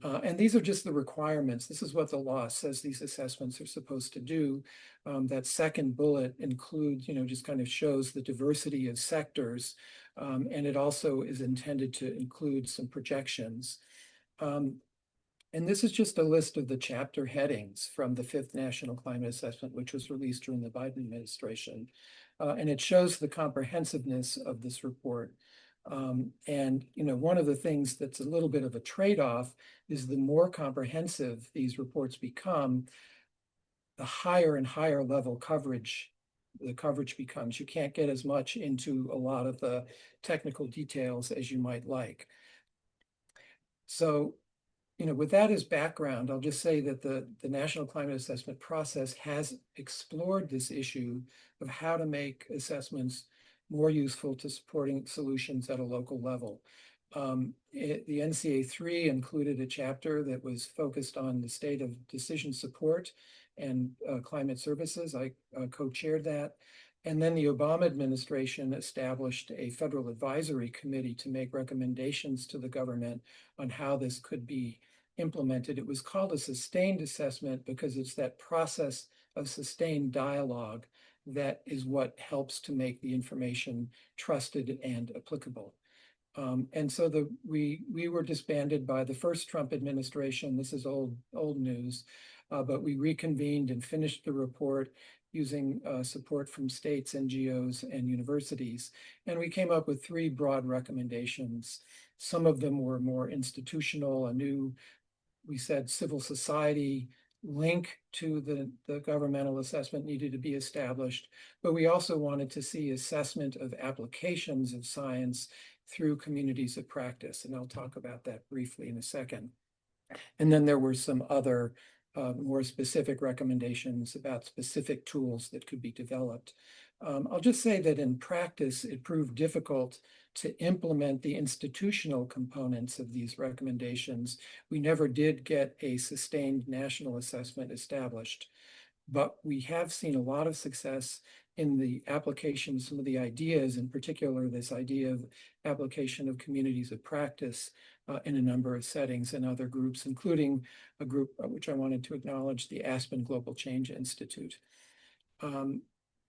And these are just the requirements. This is what the law says these assessments are supposed to do. That second bullet includes, just kind of shows the diversity of sectors. And it also is intended to include some projections. And this is just a list of the chapter headings from the 5th National Climate Assessment, which was released during the Biden administration. And it shows the comprehensiveness of this report. And one of the things that's a little bit of a trade-off is the more comprehensive these reports become, the higher and higher level coverage the coverage becomes. You can't get as much into a lot of the technical details as you might like. So, with that as background, I'll just say that the National Climate Assessment process has explored this issue of how to make assessments more useful to supporting solutions at a local level. The NCA3 included a chapter that was focused on the state of decision support and climate services. I co-chaired that. And then the Obama administration established a federal advisory committee to make recommendations to the government on how this could be implemented. It was called a sustained assessment because it's that process of sustained dialogue that is what helps to make the information trusted and applicable. And so we were disbanded by the first Trump administration. This is old news, but we reconvened and finished the report using support from states, NGOs, and universities. And we came up with 3 broad recommendations. Some of them were more institutional, we said civil society link to the governmental assessment needed to be established, but we also wanted to see assessment of applications of science through communities of practice. And I'll talk about that briefly in a second. And then there were some other more specific recommendations about specific tools that could be developed. I'll just say that in practice, it proved difficult to implement the institutional components of these recommendations. We never did get a sustained national assessment established, but we have seen a lot of success in the application, some of the ideas, in particular, this idea of application of communities of practice in a number of settings and other groups, including a group which I wanted to acknowledge, the Aspen Global Change Institute.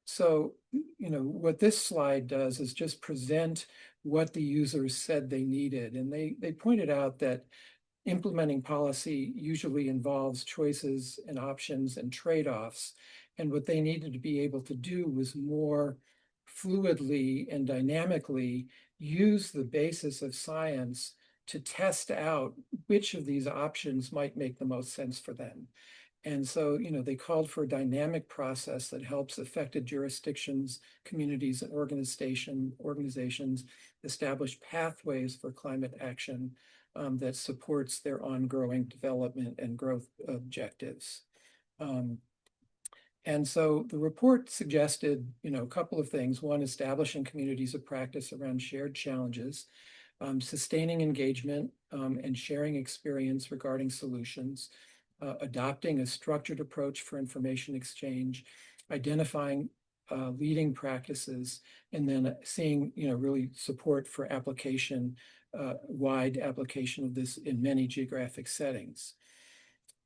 So, what this slide does is just present what the users said they needed. And they pointed out that implementing policy usually involves choices and options and trade-offs. And what they needed to be able to do was more fluidly and dynamically use the basis of science to test out which of these options might make the most sense for them. And so, they called for a dynamic process that helps affected jurisdictions, communities, and organizations establish pathways for climate action that supports their ongoing development and growth objectives. And so the report suggested, a couple of things. One, establishing communities of practice around shared challenges, sustaining engagement and sharing experience regarding solutions, adopting a structured approach for information exchange, identifying leading practices, and then seeing, really support for application, wide application of this in many geographic settings.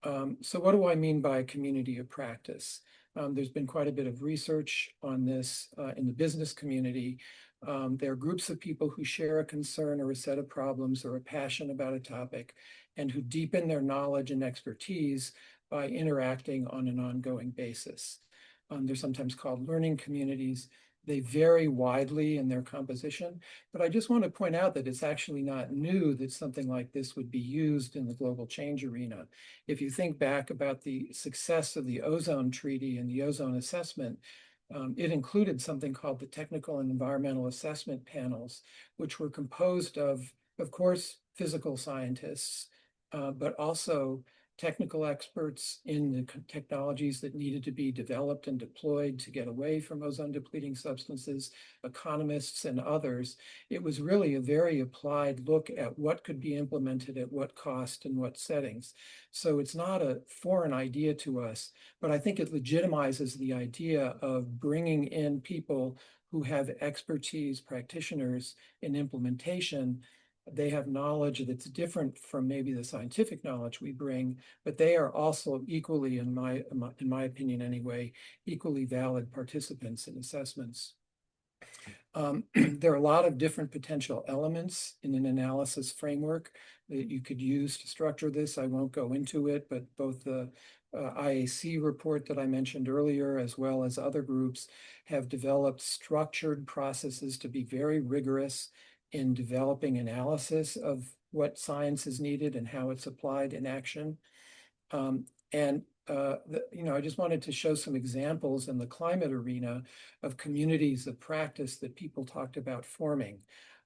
So what do I mean by community of practice? There's been quite a bit of research on this in the business community. There are groups of people who share a concern or a set of problems or a passion about a topic and who deepen their knowledge and expertise by interacting on an ongoing basis. They're sometimes called learning communities. They vary widely in their composition, but I just want to point out that it's actually not new that something like this would be used in the global change arena. If you think back about the success of the ozone treaty and the ozone assessment, it included something called the Technical and Environmental Assessment Panels, which were composed of course, physical scientists, but also technical experts in the technologies that needed to be developed and deployed to get away from ozone depleting substances, economists and others. It was really a very applied look at what could be implemented at what cost and what settings. So it's not a foreign idea to us, but I think it legitimizes the idea of bringing in people who have expertise, practitioners in implementation. They have knowledge that's different from maybe the scientific knowledge we bring, but they are also equally, in my opinion anyway, equally valid participants in assessments. There are a lot of different potential elements in an analysis framework that you could use to structure this. I won't go into it, but both the IAC report that I mentioned earlier, as well as other groups, have developed structured processes to be very rigorous in developing analysis of what science is needed and how it's applied in action. And I just wanted to show some examples in the climate arena of communities of practice that people talked about forming.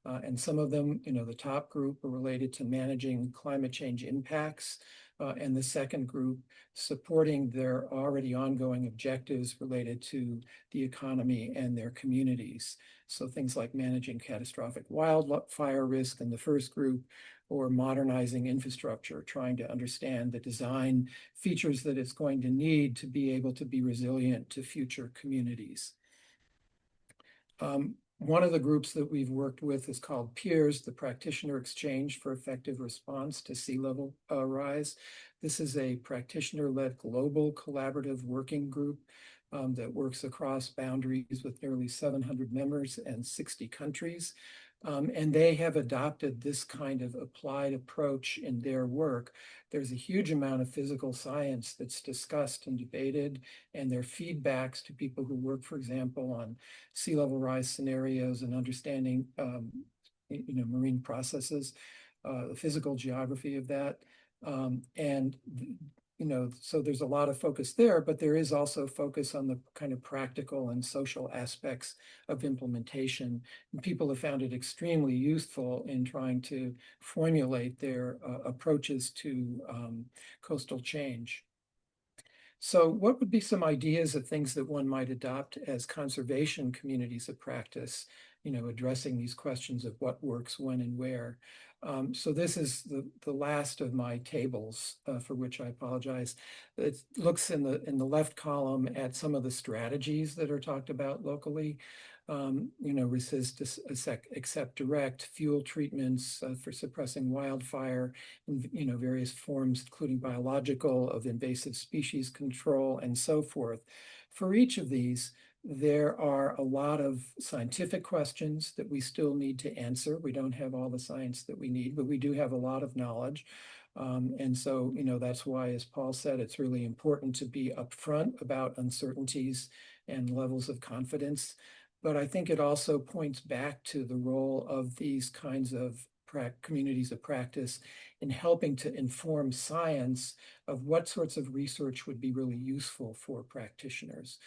And some of them, the top group are related to managing climate change impacts, and the second group supporting their already ongoing objectives related to the economy and their communities. So things like managing catastrophic wildfire risk in the first group, or modernizing infrastructure, trying to understand the design features that it's going to need to be able to be resilient to future communities. One of the groups that we've worked with is called PEERS, the Practitioner Exchange for Effective Response to Sea Level Rise. This is a practitioner-led global collaborative working group that works across boundaries with nearly 700 members and 60 countries. And they have adopted this kind of applied approach in their work. There's a huge amount of physical science that's discussed and debated, and their feedbacks to people who work, for example, on sea level rise scenarios and understanding, marine processes, the physical geography of that. So there's a lot of focus there, but there is also focus on the kind of practical and social aspects of implementation. And people have found it extremely useful in trying to formulate their approaches to coastal change. So what would be some ideas of things that one might adopt as conservation communities of practice, addressing these questions of what works, when, and where? So this is the last of my tables, for which I apologize. It looks in the left column at some of the strategies that are talked about locally. Resist, accept direct, fuel treatments for suppressing wildfire, and, various forms, including biological, of invasive species control, and so forth. For each of these, there are a lot of scientific questions that we still need to answer. We don't have all the science that we need, but we do have a lot of knowledge. And so, that's why, as Paul said, it's really important to be upfront about uncertainties and levels of confidence. But I think it also points back to the role of these kinds of communities of practice in helping to inform science of what sorts of research would be really useful for practitioners.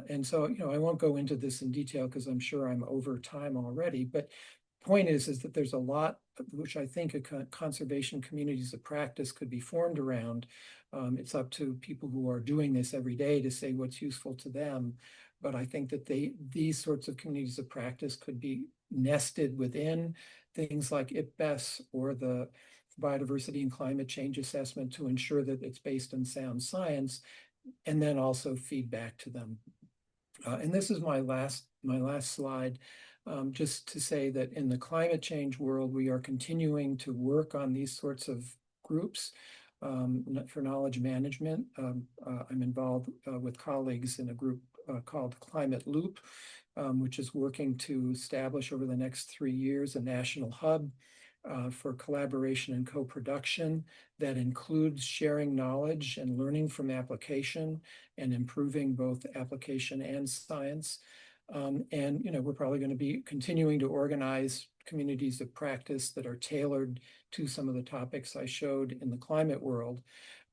And so, I won't go into this in detail because I'm sure I'm over time already, but point is that there's a lot which I think conservation communities of practice could be formed around. It's up to people who are doing this every day to say what's useful to them. But I think that these sorts of communities of practice could be nested within things like IPBES or the biodiversity and climate change assessment to ensure that it's based on sound science, and then also feedback to them. And this is my last slide, just to say that in the climate change world, we are continuing to work on these sorts of groups for knowledge management. I'm involved with colleagues in a group called Climate Loop, which is working to establish over the next 3 years a national hub for collaboration and co-production that includes sharing knowledge and learning from application and improving both application and science. And we're probably going to be continuing to organize communities of practice that are tailored to some of the topics I showed in the climate world.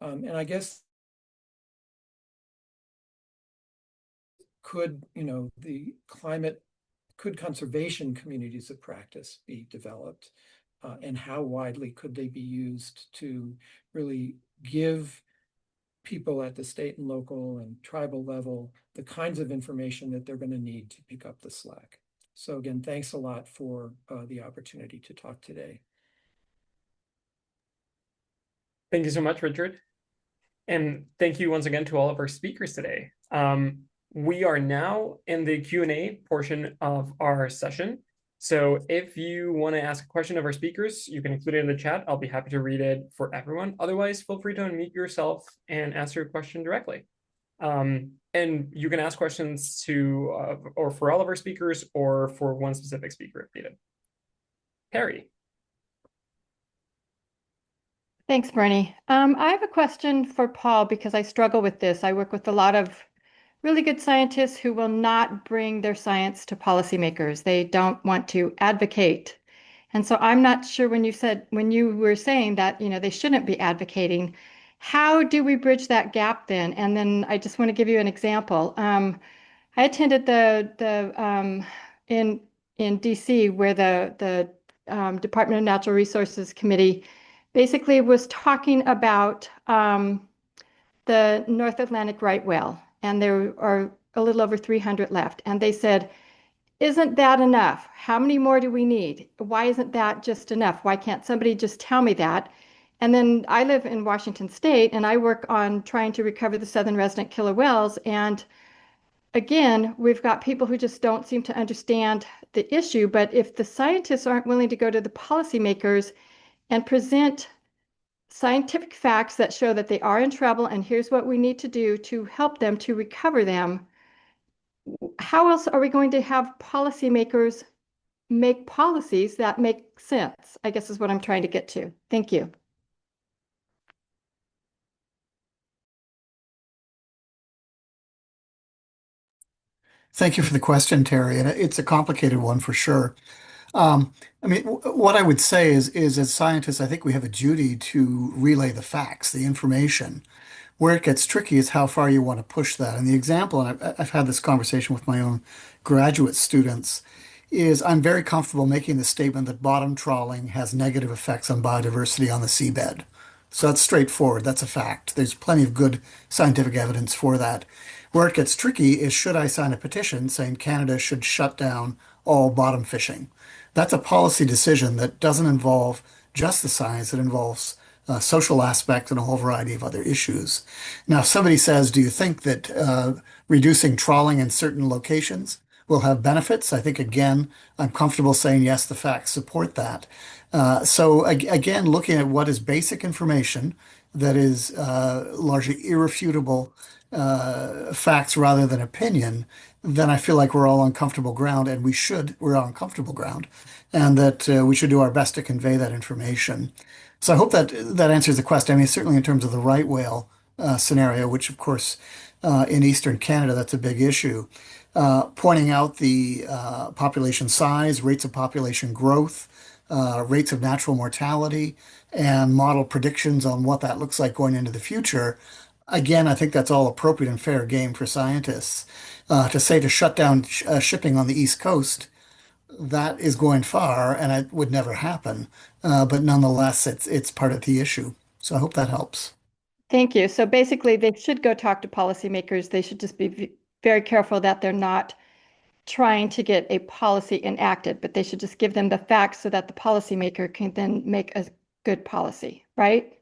And I guess could conservation communities of practice be developed? And how widely could they be used to really give people at the state and local and tribal level the kinds of information that they're going to need to pick up the slack? So again, thanks a lot for the opportunity to talk today. Thank you so much, Richard. And thank you once again to all of our speakers today. We are now in the Q&A portion of our session. So if you want to ask a question of our speakers, you can include it in the chat. I'll be happy to read it for everyone. Otherwise, feel free to unmute yourself and answer your question directly. And you can ask questions to, or for all of our speakers, or for one specific speaker if needed. Harry. Thanks, Bernie. I have a question for Paul because I struggle with this. I work with a lot of really good scientists who will not bring their science to policymakers. They don't want to advocate. And so I'm not sure when you were saying that, they shouldn't be advocating, how do we bridge that gap then? And then I just want to give you an example. I attended in DC where the Department of Natural Resources Committee basically was talking about the North Atlantic right whale, and there are a little over 300 left. And they said, isn't that enough? How many more do we need? Why isn't that just enough? Why can't somebody just tell me that? And then I live in Washington State and I work on trying to recover the southern resident killer whales. And again, we've got people who just don't seem to understand the issue. But if the scientists aren't willing to go to the policymakers and present scientific facts that show that they are in trouble and here's what we need to do to help them to recover them, how else are we going to have policymakers make policies that make sense? I guess is what I'm trying to get to. Thank you. Thank you for the question, Terry. And it's a complicated one for sure. I mean, what I would say is as scientists, I think we have a duty to relay the facts, the information. Where it gets tricky is how far you want to push that. And the example, and I've had this conversation with my own graduate students, is I'm very comfortable making the statement that bottom trawling has negative effects on biodiversity on the seabed. So that's straightforward. That's a fact. There's plenty of good scientific evidence for that. Where it gets tricky is should I sign a petition saying Canada should shut down all bottom fishing? That's a policy decision that doesn't involve just the science, it involves social aspects and a whole variety of other issues. Now, if somebody says, do you think that reducing trawling in certain locations will have benefits? I think, again, I'm comfortable saying yes, the facts support that. Again, looking at what is basic information that is largely irrefutable facts rather than opinion, then I feel like we're all on comfortable ground, and we're on comfortable ground, and that we should do our best to convey that information. So I hope that that answers the question. I mean, certainly in terms of the right whale scenario, which of course in Eastern Canada, that's a big issue. Pointing out the population size, rates of population growth, rates of natural mortality, and model predictions on what that looks like going into the future. Again, I think that's all appropriate and fair game for scientists. To say to shut down shipping on the East Coast, that is going far, and it would never happen. But nonetheless, it's part of the issue. So I hope that helps. Thank you. So basically, they should go talk to policymakers. They should just be very careful that they're not trying to get a policy enacted, but they should just give them the facts so that the policymaker can then make a good policy, right?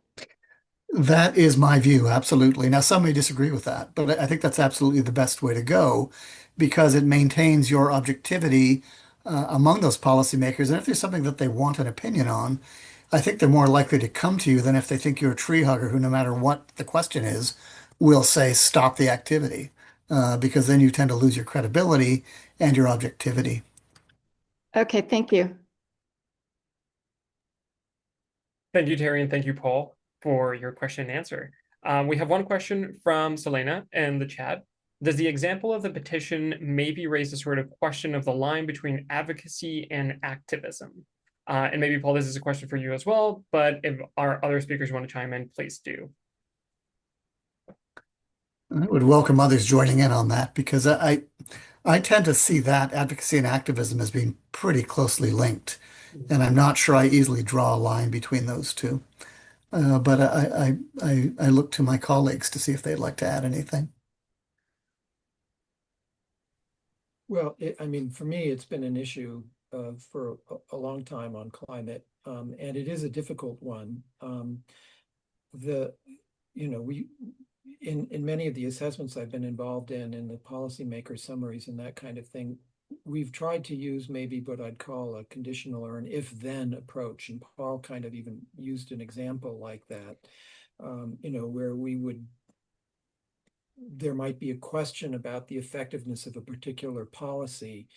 That is my view, absolutely. Now, some may disagree with that, but I think that's absolutely the best way to go because it maintains your objectivity among those policymakers. And if there's something that they want an opinion on, I think they're more likely to come to you than if they think you're a tree hugger who, no matter what the question is, will say, stop the activity, because then you tend to lose your credibility and your objectivity. Okay, thank you. Thank you, Terry, and thank you, Paul, for your question and answer. We have one question from Selena in the chat. Does the example of the petition maybe raise a sort of question of the line between advocacy and activism? And maybe, Paul, this is a question for you as well, but if our other speakers want to chime in, please do. I would welcome others joining in on that because I tend to see that advocacy and activism as being pretty closely linked, and I'm not sure I easily draw a line between those two. But I look to my colleagues to see if they'd like to add anything. Well, I mean, for me, it's been an issue for a long time on climate, and it is a difficult one. We in many of the assessments I've been involved in the policymaker summaries and that kind of thing, we've tried to use maybe what I'd call a conditional or an if-then approach. And Paul kind of even used an example like that, where there might be a question about the effectiveness of a particular policy,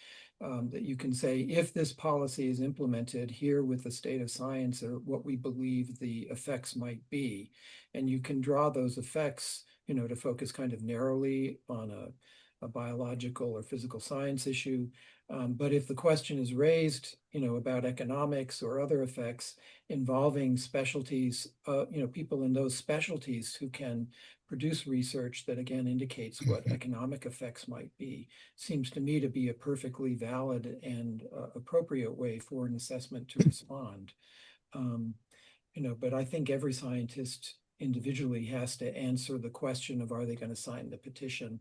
that you can say, if this policy is implemented here with the state of science or what we believe the effects might be, and you can draw those effects, to focus kind of narrowly on a biological or physical science issue, But if the question is raised, about economics or other effects involving specialties, people in those specialties who can produce research that again indicates what economic effects might be, seems to me to be a perfectly valid and appropriate way for an assessment to respond. But I think every scientist individually has to answer the question of are they going to sign the petition,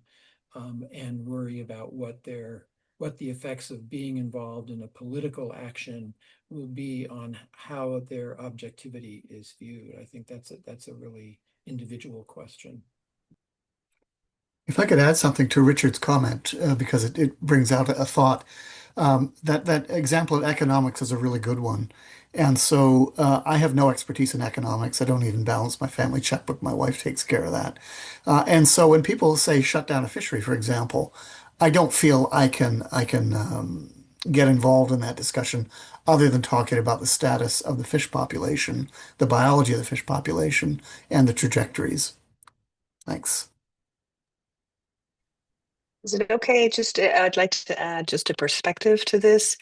and worry about what the effects of being involved in a political action will be on how their objectivity is viewed. I think that's a really individual question. If I could add something to Richard's comment, because it brings out a thought, that example of economics is a really good one. And so I have no expertise in economics. I don't even balance my family checkbook. My wife takes care of that. And so when people say shut down a fishery, for example, I don't feel I can get involved in that discussion other than talking about the status of the fish population, the biology of the fish population, and the trajectories. Thanks. Is it okay? I'd like to add just a perspective to this.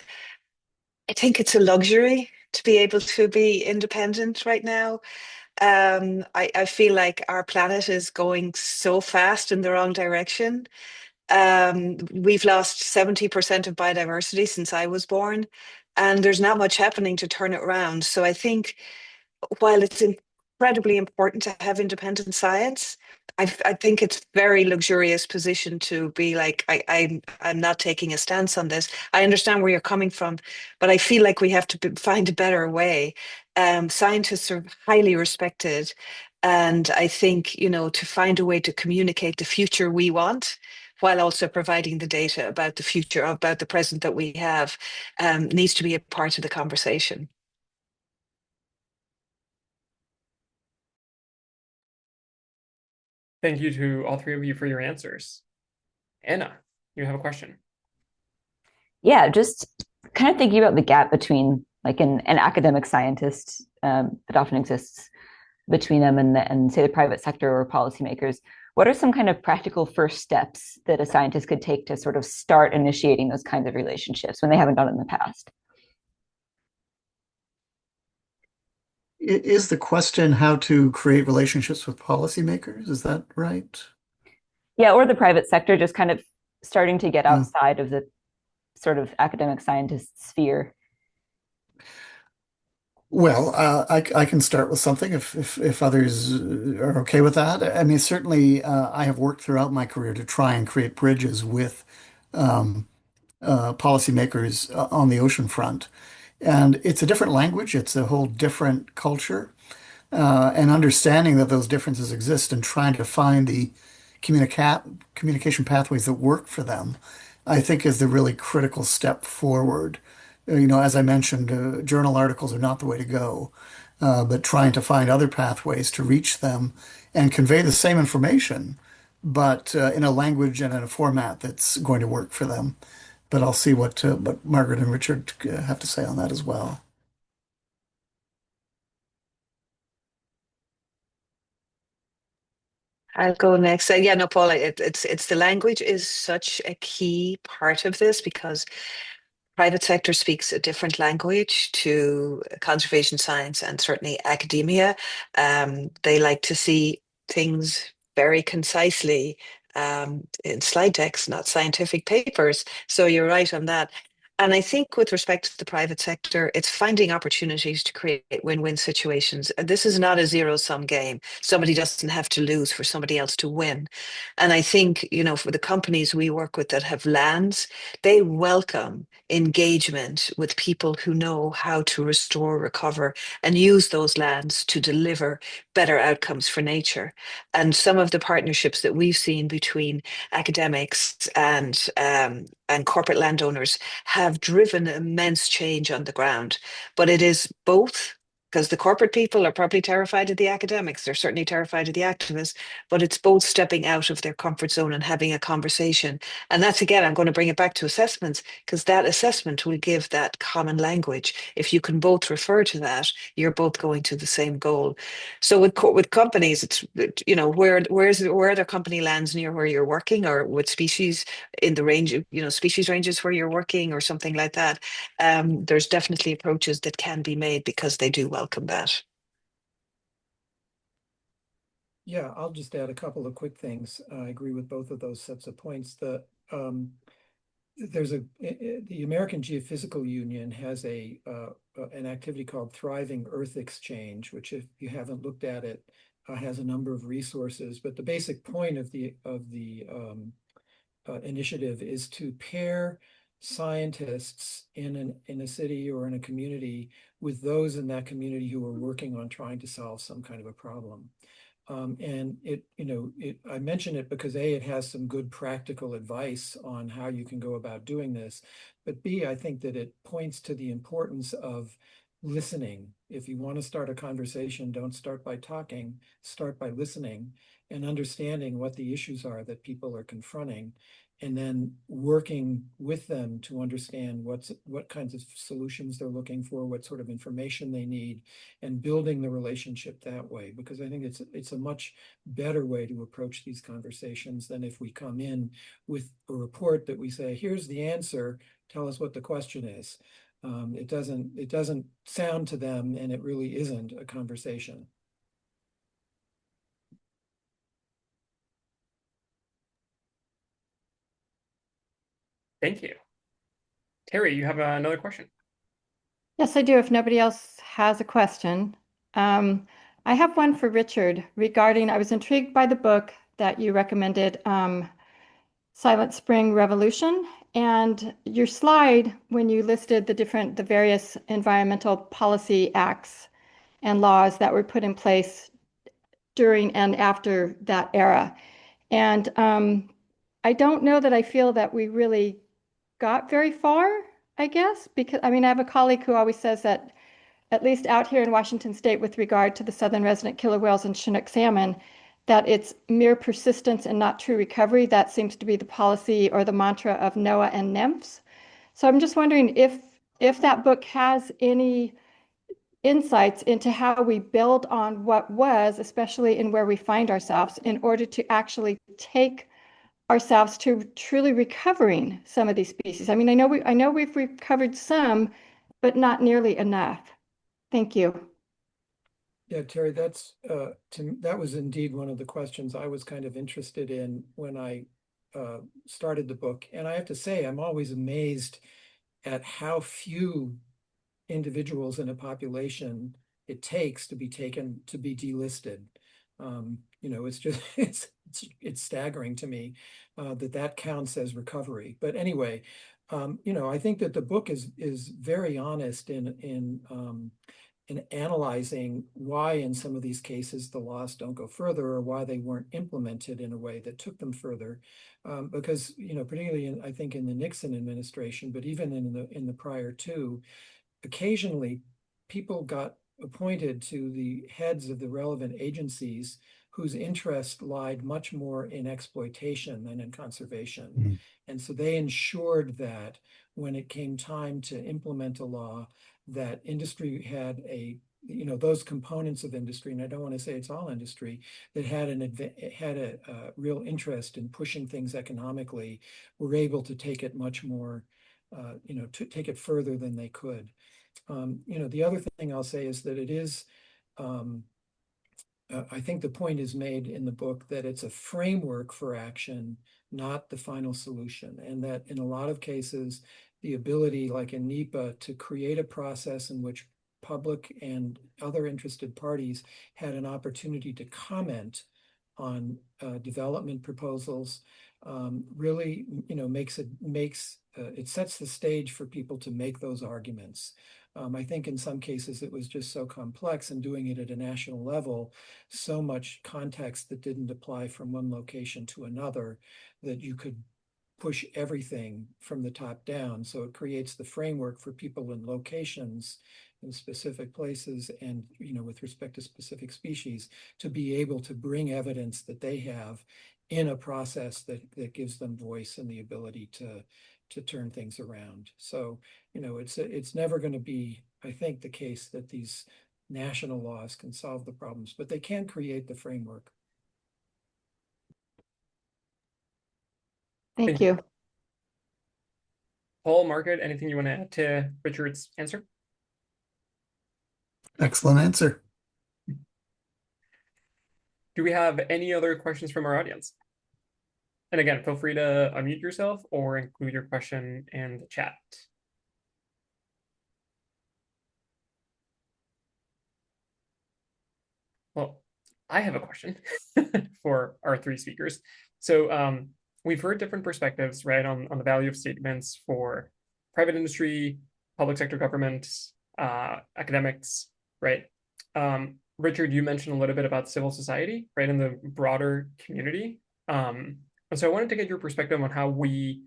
I think it's a luxury to be able to be independent right now. I feel like our planet is going so fast in the wrong direction. We've lost 70% of biodiversity since I was born, and there's not much happening to turn it around. So I think while it's incredibly important to have independent science, I think it's very luxurious position to be like, I'm not taking a stance on this. I understand where you're coming from, but I feel like we have to find a better way. Scientists are highly respected. And I think, to find a way to communicate the future we want while also providing the data about the future, about the present that we have, needs to be a part of the conversation. Thank you to all three of you for your answers. Anna, you have a question. Yeah, just kind of thinking about the gap between like an academic scientist that often exists between them and say the private sector or policymakers. What are some kind of practical first steps that a scientist could take to sort of start initiating those kinds of relationships when they haven't done it in the past? Is the question how to create relationships with policymakers? Is that right? Yeah, or the private sector, just kind of starting to get Mm. outside of the sort of academic scientist sphere. Well, I can start with something if others are okay with that. I mean, certainly, I have worked throughout my career to try and create bridges with um, policymakers on the ocean front. And it's a different language, it's a whole different culture. And understanding that those differences exist and trying to find the communication pathways that work for them, I think is the really critical step forward. As I mentioned, journal articles are not the way to go, but trying to find other pathways to reach them and convey the same information, but in a language and in a format that's going to work for them. But I'll see what Margaret and Richard have to say on that as well. I'll go next. Yeah, no, Paula, it's the language is such a key part of this because private sector speaks a different language to conservation science and certainly academia. They like to see things very concisely in slide decks, not scientific papers. So you're right on that. And I think with respect to the private sector, it's finding opportunities to create win-win situations. And this is not a zero-sum game. Somebody doesn't have to lose for somebody else to win. And I think, for the companies we work with that have lands, they welcome engagement with people who know how to restore, recover, and use those lands to deliver better outcomes for nature. And some of the partnerships that we've seen between academics and corporate landowners have driven immense change on the ground. But it is both because the corporate people are probably terrified of the academics. They're certainly terrified of the activists, but it's both stepping out of their comfort zone and having a conversation. And that's, again, I'm going to bring it back to assessments, because that assessment will give that common language. If you can both refer to that, you're both going to the same goal. So with companies, it's, you know, where the company lands near where you're working, or with species in the range of, you know, species ranges where you're working or something like that. There's definitely approaches that can be made because they do welcome that. Yeah, I'll just add a couple of quick things. I agree with both of those sets of points. There's the American Geophysical Union has an activity called Thriving Earth Exchange, which, if you haven't looked at it, has a number of resources. But the basic point of the initiative is to pair scientists in a city or in a community with those in that community who are working on trying to solve some kind of a problem. And I mention it because A, it has some good practical advice on how you can go about doing this, but B, I think that it points to the importance of listening. If you want to start a conversation, don't start by talking, start by listening and understanding what the issues are that people are confronting, and then working with them to understand what kinds of solutions they're looking for, what sort of information they need, and building the relationship that way. Because I think it's a much better way to approach these conversations than if we come in with a report that we say, here's the answer, tell us what the question is. It doesn't sound to them, and it really isn't a conversation. Thank you. Terry, you have another question. Yes, I do, if nobody else has a question. I have one for Richard regarding, I was intrigued by the book that you recommended, Silent Spring Revolution, and your slide when you listed the various environmental policy acts and laws that were put in place during and after that era. And I don't know that I feel that we really got very far, I guess, because I mean, I have a colleague who always says that, at least out here in Washington State, with regard to the southern resident killer whales and Chinook salmon, that it's mere persistence and not true recovery. That seems to be the policy or the mantra of NOAA and NEMFs. So I'm just wondering if that book has any insights into how we build on what was, especially in where we find ourselves, in order to actually take ourselves to truly recovering some of these species. I mean, I know we've recovered some, but not nearly enough. Thank you. Yeah, Terry, that was indeed one of the questions I was kind of interested in when I started the book. And I have to say, I'm always amazed at how few individuals in a population it takes to be delisted. It's just it's staggering to me that counts as recovery. But anyway, I think that the book is very honest in analyzing why in some of these cases the laws don't go further, or why they weren't implemented in a way that took them further. Because particularly I think in the Nixon administration, but even in the prior two, occasionally people got appointed to the heads of the relevant agencies whose interest lied much more in exploitation than in conservation. Mm-hmm. And so they ensured that when it came time to implement a law, that industry had those components of industry, and I don't want to say it's all industry, that had a real interest in pushing things economically, were able to take it much more, to take it further than they could. The other thing I'll say is that it is, I think the point is made in the book that it's a framework for action, not the final solution. And that in a lot of cases, the ability, like in NEPA, to create a process in which public and other interested parties had an opportunity to comment on development proposals, really, it sets the stage for people to make those arguments. I think in some cases it was just so complex, and doing it at a national level, so much context that didn't apply from one location to another, that you could push everything from the top down. So it creates the framework for people in locations in specific places and, with respect to specific species, to be able to bring evidence that they have in a process that gives them voice and the ability to turn things around. So, it's never going to be, I think, the case that these national laws can solve the problems, but they can create the framework. Thank you. Paul, Margaret, anything you want to add to Richard's answer? Excellent answer. Do we have any other questions from our audience? And again, feel free to unmute yourself or include your question in the chat. Well, I have a question for our three speakers. So we've heard different perspectives, right, on the value of statements for private industry, public sector governments, academics, right? Richard, you mentioned a little bit about civil society, right, in the broader community. And so I wanted to get your perspective on how we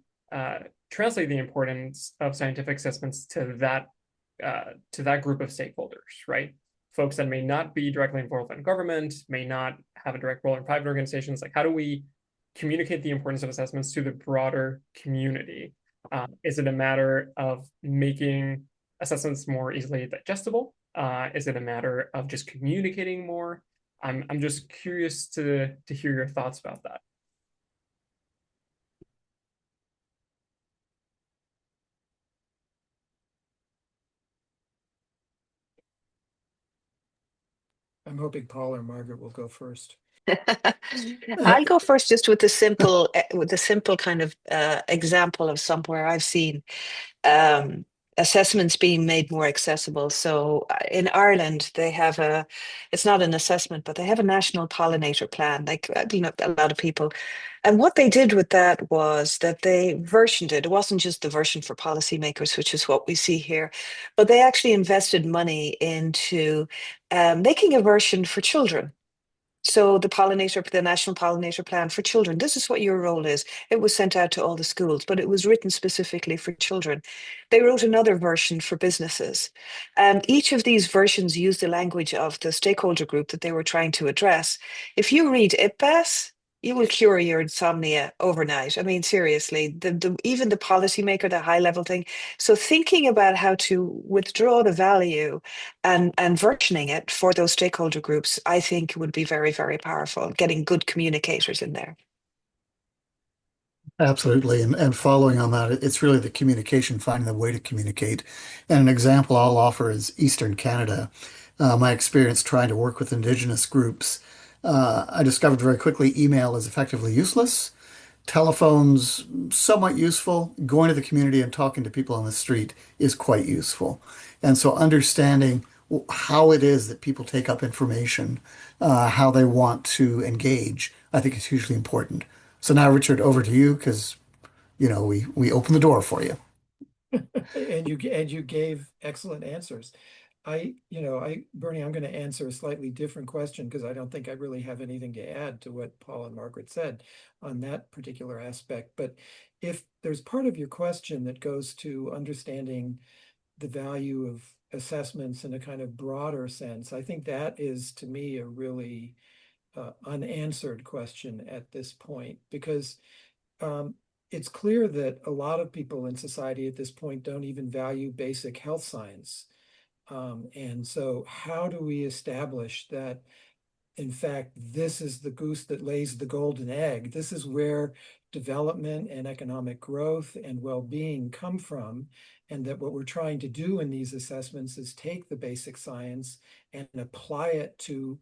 translate the importance of scientific assessments to that group of stakeholders, right? Folks that may not be directly involved in government, may not have a direct role in private organizations. Like, how do we communicate the importance of assessments to the broader community? Is it a matter of making assessments more easily digestible? Is it a matter of just communicating more? I'm just curious to hear your thoughts about that. I'm hoping Paul or Margaret will go first. I'll go first, just with the simple kind of example of somewhere I've seen assessments being made more accessible. So in Ireland, they have it's not an assessment, but they have a national pollinator plan, like, a lot of people. And what they did with that was that they versioned it. It wasn't just the version for policymakers, which is what we see here, but they actually invested money into making a version for children. So the National Pollinator Plan for Children, this is what your role is. It was sent out to all the schools, but it was written specifically for children. They wrote another version for businesses. Each of these versions used the language of the stakeholder group that they were trying to address. If you read IPBES, you will cure your insomnia overnight. I mean, seriously, even the policymaker, the high level thing. So thinking about how to withdraw the value and versioning it for those stakeholder groups, I think would be very, very powerful, getting good communicators in there. Absolutely. And following on that, it's really the communication, finding the way to communicate. And an example I'll offer is Eastern Canada. My experience trying to work with Indigenous groups, I discovered very quickly email is effectively useless. Telephone's somewhat useful. Going to the community and talking to people on the street is quite useful. And so understanding how it is that people take up information, how they want to engage, I think is hugely important. So now, Richard, over to you because we open the door for you. And you gave excellent answers. Bernie, I'm going to answer a slightly different question because I don't think I really have anything to add to what Paul and Margaret said on that particular aspect. But if there's part of your question that goes to understanding the value of assessments in a kind of broader sense, I think that is, to me, a really unanswered question at this point, because it's clear that a lot of people in society at this point don't even value basic health science. And so how do we establish that, in fact, this is the goose that lays the golden egg? This is where development and economic growth and well-being come from, and that what we're trying to do in these assessments is take the basic science and apply it to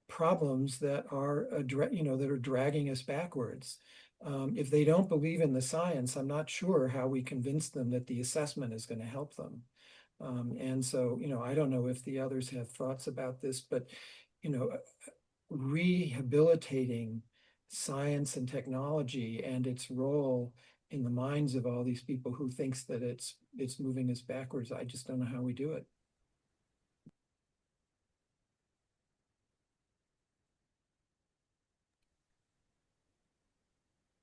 problems that are dragging us backwards. If they don't believe in the science, I'm not sure how we convince them that the assessment is going to help them. And so, I don't know if the others have thoughts about this, but, rehabilitating science and technology and its role in the minds of all these people who thinks that it's moving us backwards, I just don't know how we do it.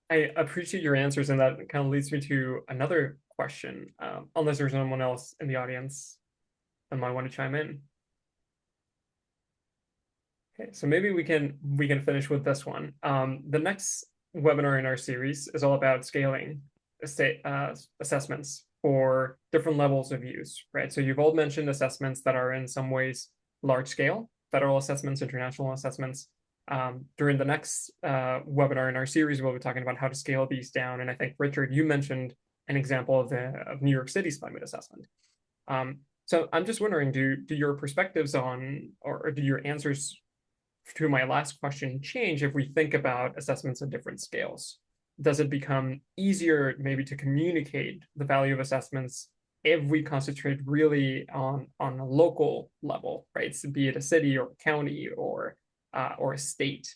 I appreciate your answers, and that kind of leads me to another question, unless there's someone else in the audience that might want to chime in. Okay, so maybe we can finish with this one. The next webinar in our series is all about scaling assessments for different levels of use, right? So you've all mentioned assessments that are in some ways large scale, federal assessments, international assessments. During the next webinar in our series, we'll be talking about how to scale these down. And I think, Richard, you mentioned an example of New York City's climate assessment. So I'm just wondering, do your perspectives on, or do your answers to my last question change if we think about assessments at different scales? Does it become easier maybe to communicate the value of assessments if we concentrate really on a local level, right? So be it a city or a county or a state,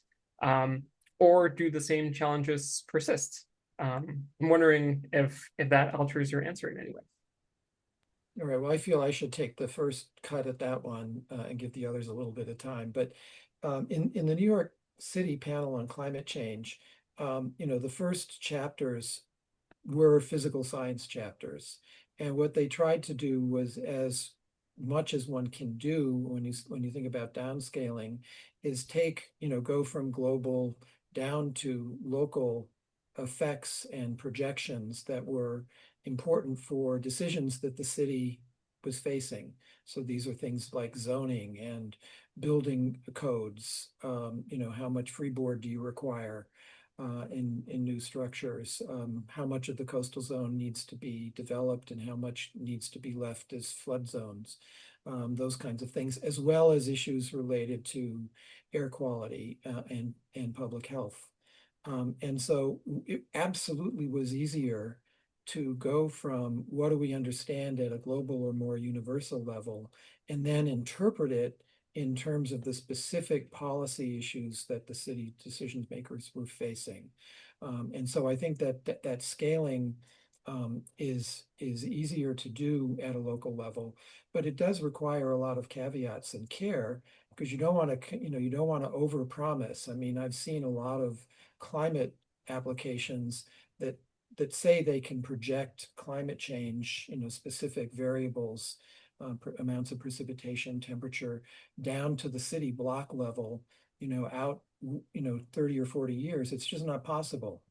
or do the same challenges persist? I'm wondering if that alters your answer in any way. All right, well, I feel I should take the first cut at that one and give the others a little bit of time. But in the New York City panel on climate change, the first chapters were physical science chapters. And what they tried to do was, as much as one can do when you think about downscaling, is go from global down to local effects and projections that were important for decisions that the city was facing. So these are things like zoning and building codes. How much freeboard do you require in new structures? How much of the coastal zone needs to be developed and how much needs to be left as flood zones? Those kinds of things, as well as issues related to air quality and public health. And so it absolutely was easier to go from what do we understand at a global or more universal level, and then interpret it in terms of the specific policy issues that the city decision makers were facing. And so I think that scaling is easier to do at a local level, but it does require a lot of caveats and care, because you don't want to overpromise. I mean, I've seen a lot of climate applications that say they can project climate change, specific variables, amounts of precipitation, temperature, down to the city block level, out, 30 or 40 years. It's just not possible.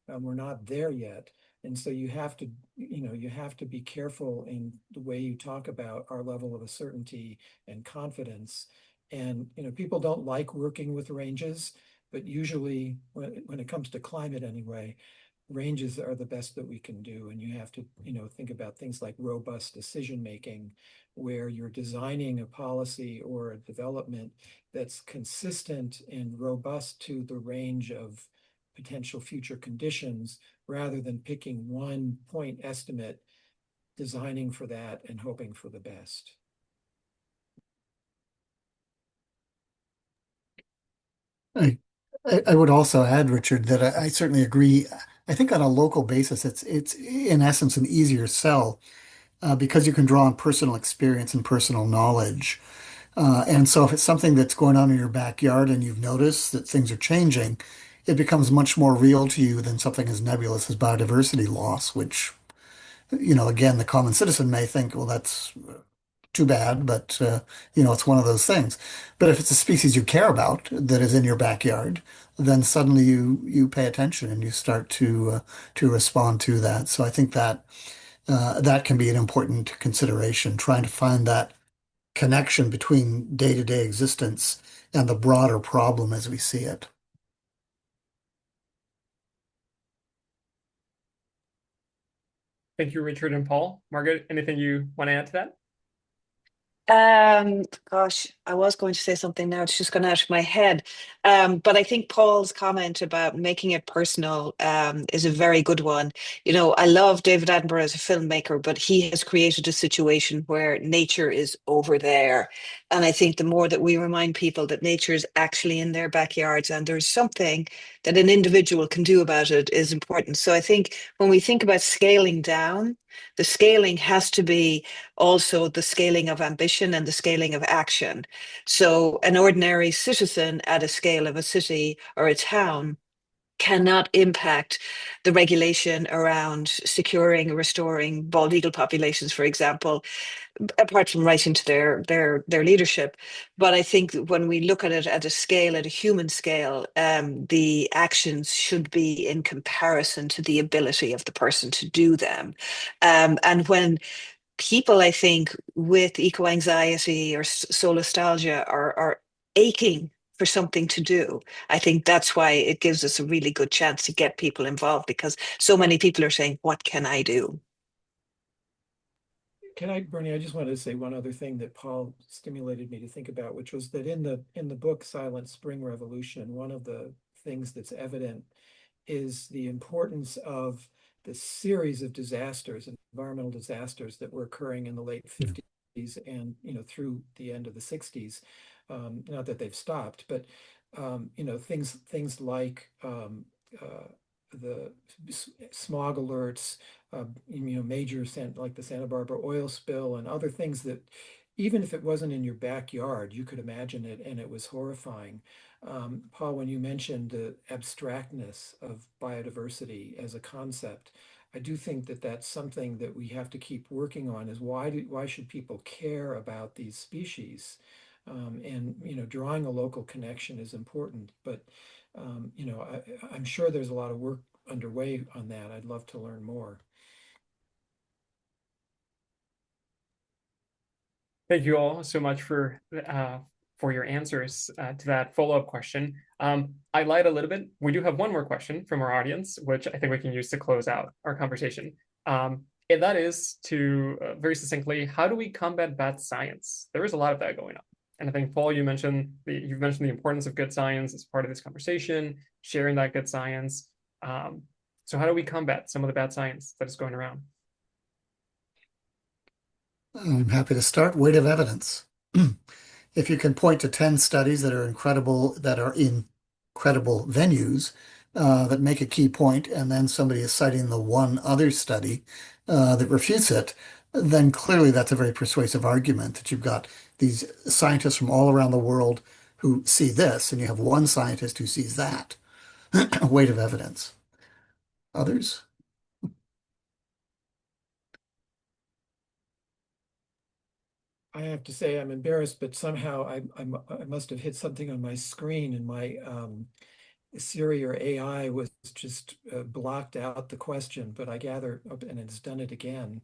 We're not there yet. And so you have to be careful in the way you talk about our level of certainty and confidence. And, people don't like working with ranges, but usually when it comes to climate anyway, ranges are the best that we can do. And you have to, think about things like robust decision making, where you're designing a policy or a development that's consistent and robust to the range of potential future conditions, rather than picking one point estimate, designing for that and hoping for the best. I would also add, Richard, that I certainly agree. I think on a local basis, it's in essence an easier sell because you can draw on personal experience and personal knowledge. And so if it's something that's going on in your backyard and you've noticed that things are changing, it becomes much more real to you than something as nebulous as biodiversity loss, which, again, the common citizen may think, well, that's too bad, but it's one of those things. But if it's a species you care about that is in your backyard, then suddenly you pay attention and you start to respond to that. So I think that that can be an important consideration, trying to find that connection between day-to-day existence and the broader problem as we see it. Thank you, Richard and Paul. Margaret, anything you want to add to that? Gosh, I was going to say something now. It's just gone out of my head. But I think Paul's comment about making it personal is a very good one. I love David Attenborough as a filmmaker, but he has created a situation where nature is over there. And I think the more that we remind people that nature is actually in their backyards and there's something that an individual can do about it is important. So I think when we think about scaling down, the scaling has to be also the scaling of ambition and the scaling of action. So an ordinary citizen at a scale of a city or a town cannot impact the regulation around securing and restoring bald eagle populations, for example, apart from writing to their leadership. But I think when we look at it at a scale, at a human scale, the actions should be in comparison to the ability of the person to do them. And when people, I think, with eco anxiety or solastalgia are aching for something to do, I think that's why it gives us a really good chance to get people involved, because so many people are saying, what can I do? Bernie, I just wanted to say one other thing that Paul stimulated me to think about, which was that in the book Silent Spring Revolution, one of the things that's evident is the importance of the series of disasters, environmental disasters that were occurring in the late 50s and through the end of the 60s. Not that they've stopped, but things like the smog alerts, major like the Santa Barbara oil spill and other things that even if it wasn't in your backyard, you could imagine it, and it was horrifying. Paul, when you mentioned the abstractness of biodiversity as a concept, I do think that that's something that we have to keep working on. Is why should people care about these species? And drawing a local connection is important, but I'm sure there's a lot of work underway on that. I'd love to learn more. Thank you all so much for your answers to that follow-up question. I lied a little bit. We do have one more question from our audience, which I think we can use to close out our conversation. And that is to very succinctly, how do we combat bad science? There is a lot of that going on. And I think, Paul, you've mentioned the importance of good science as part of this conversation, sharing that good science. So how do we combat some of the bad science that is going around? I'm happy to start. Weight of evidence. If you can point to 10 studies that are incredible, that are in credible venues, that make a key point, and then somebody is citing the one other study that refutes it, then clearly that's a very persuasive argument that you've got these scientists from all around the world who see this, and you have one scientist who sees that. Weight of evidence. Others? I have to say I'm embarrassed, but somehow I must have hit something on my screen, and my Siri or AI was just blocked out the question. But I gather, and it's done it again.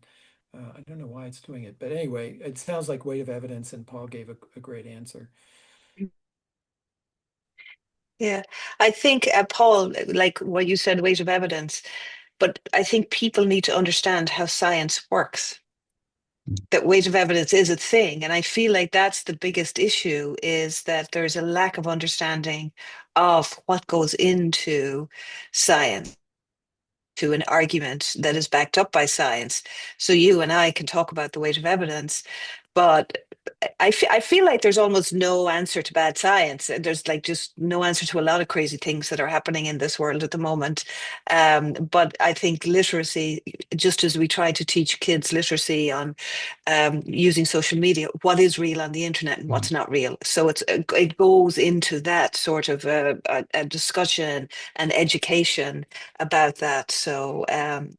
I don't know why it's doing it, but anyway, it sounds like weight of evidence, and Paul gave a great answer. Yeah, I think, Paul, like what you said, weight of evidence, but I think people need to understand how science works, that weight of evidence is a thing. And I feel like that's the biggest issue, is that there's a lack of understanding of what goes into science, to an argument that is backed up by science. So you and I can talk about the weight of evidence, but I feel like there's almost no answer to bad science. There's like just no answer to a lot of crazy things that are happening in this world at the moment. But I think literacy, just as we try to teach kids literacy on using social media, what is real on the internet and what's not real. So it goes into that sort of a discussion and education about that. So,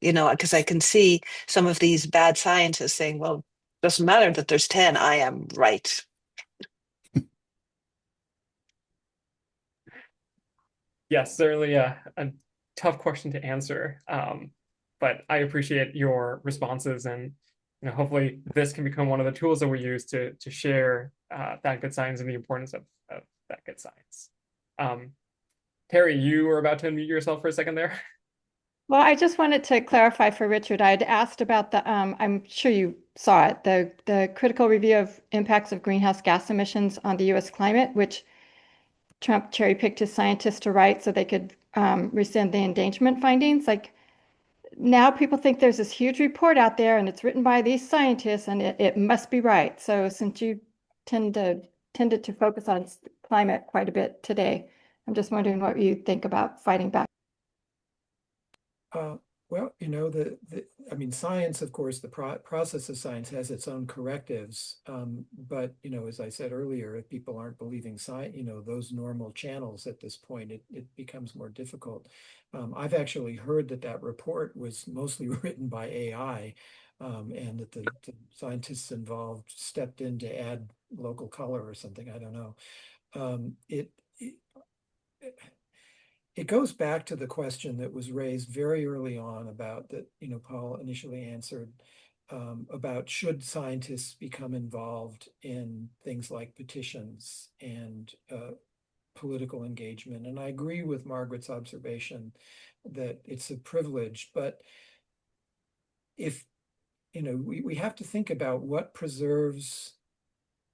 because I can see some of these bad scientists saying, well, doesn't matter that there's 10, I am right. Yes, certainly a tough question to answer. But I appreciate your responses, and hopefully this can become one of the tools that we use to share that good science and the importance of that good science. Terry, you were about to unmute yourself for a second there. Well, I just wanted to clarify for Richard. I'd asked about the, I'm sure you saw it, the critical review of impacts of greenhouse gas emissions on the U.S. climate, which Trump cherry-picked his scientists to write so they could rescind the endangerment findings. Like, now people think there's this huge report out there and it's written by these scientists and it must be right. So since you tended to focus on climate quite a bit today, I'm just wondering what you think about fighting back. Well, I mean, science, of course, the process of science has its own correctives. But, as I said earlier, if people aren't believing science, those normal channels at this point, it becomes more difficult. I've actually heard that report was mostly written by AI, and that the scientists involved stepped in to add local color or something. I don't know. It it goes back to the question that was raised very early on about that, Paul initially answered, about should scientists become involved in things like petitions and political engagement. And I agree with Margaret's observation that it's a privilege, but if, we have to think about what preserves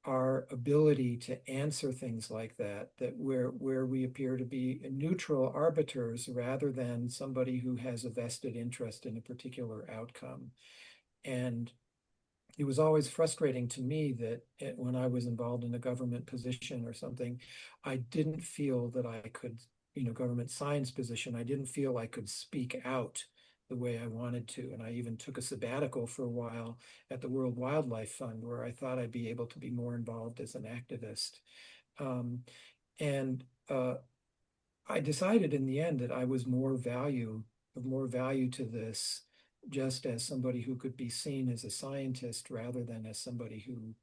our ability to answer things like that where we appear to be neutral arbiters rather than somebody who has a vested interest in a particular outcome. And it was always frustrating to me that when I was involved in a government position or something, I didn't feel that I could, government science position, I didn't feel I could speak out the way I wanted to. And I even took a sabbatical for a while at the World Wildlife Fund, where I thought I'd be able to be more involved as an activist. And I decided in the end that I was of more value to this, just as somebody who could be seen as a scientist rather than as somebody who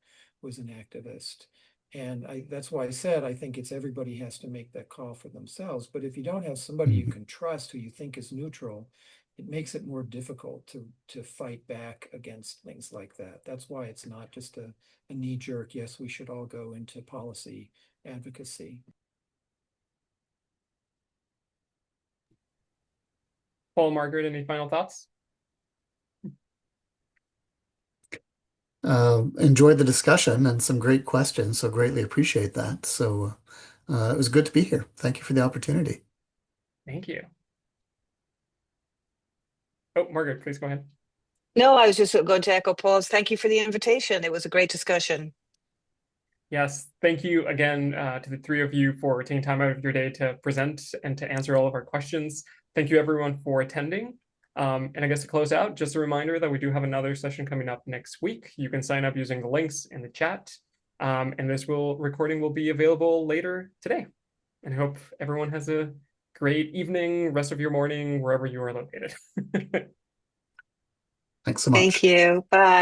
was an activist. And that's why I said I think it's everybody has to make that call for themselves. But if you don't have somebody you can trust who you think is neutral, it makes it more difficult to fight back against things like that. That's why it's not just a knee-jerk, yes, we should all go into policy advocacy. Paul, Margaret, any final thoughts? Enjoyed the discussion and some great questions, so greatly appreciate that. So it was good to be here. Thank you for the opportunity. Thank you. Oh, Margaret, please go ahead. No, I was just going to echo Paul's. Thank you for the invitation. It was a great discussion. Yes, thank you again to the three of you for taking time out of your day to present and to answer all of our questions. Thank you everyone for attending. And I guess to close out, just a reminder that we do have another session coming up next week. You can sign up using the links in the chat. And this recording will be available later today. And I hope everyone has a great evening, rest of your morning, wherever you are located. Thanks so much. Thank you. Bye.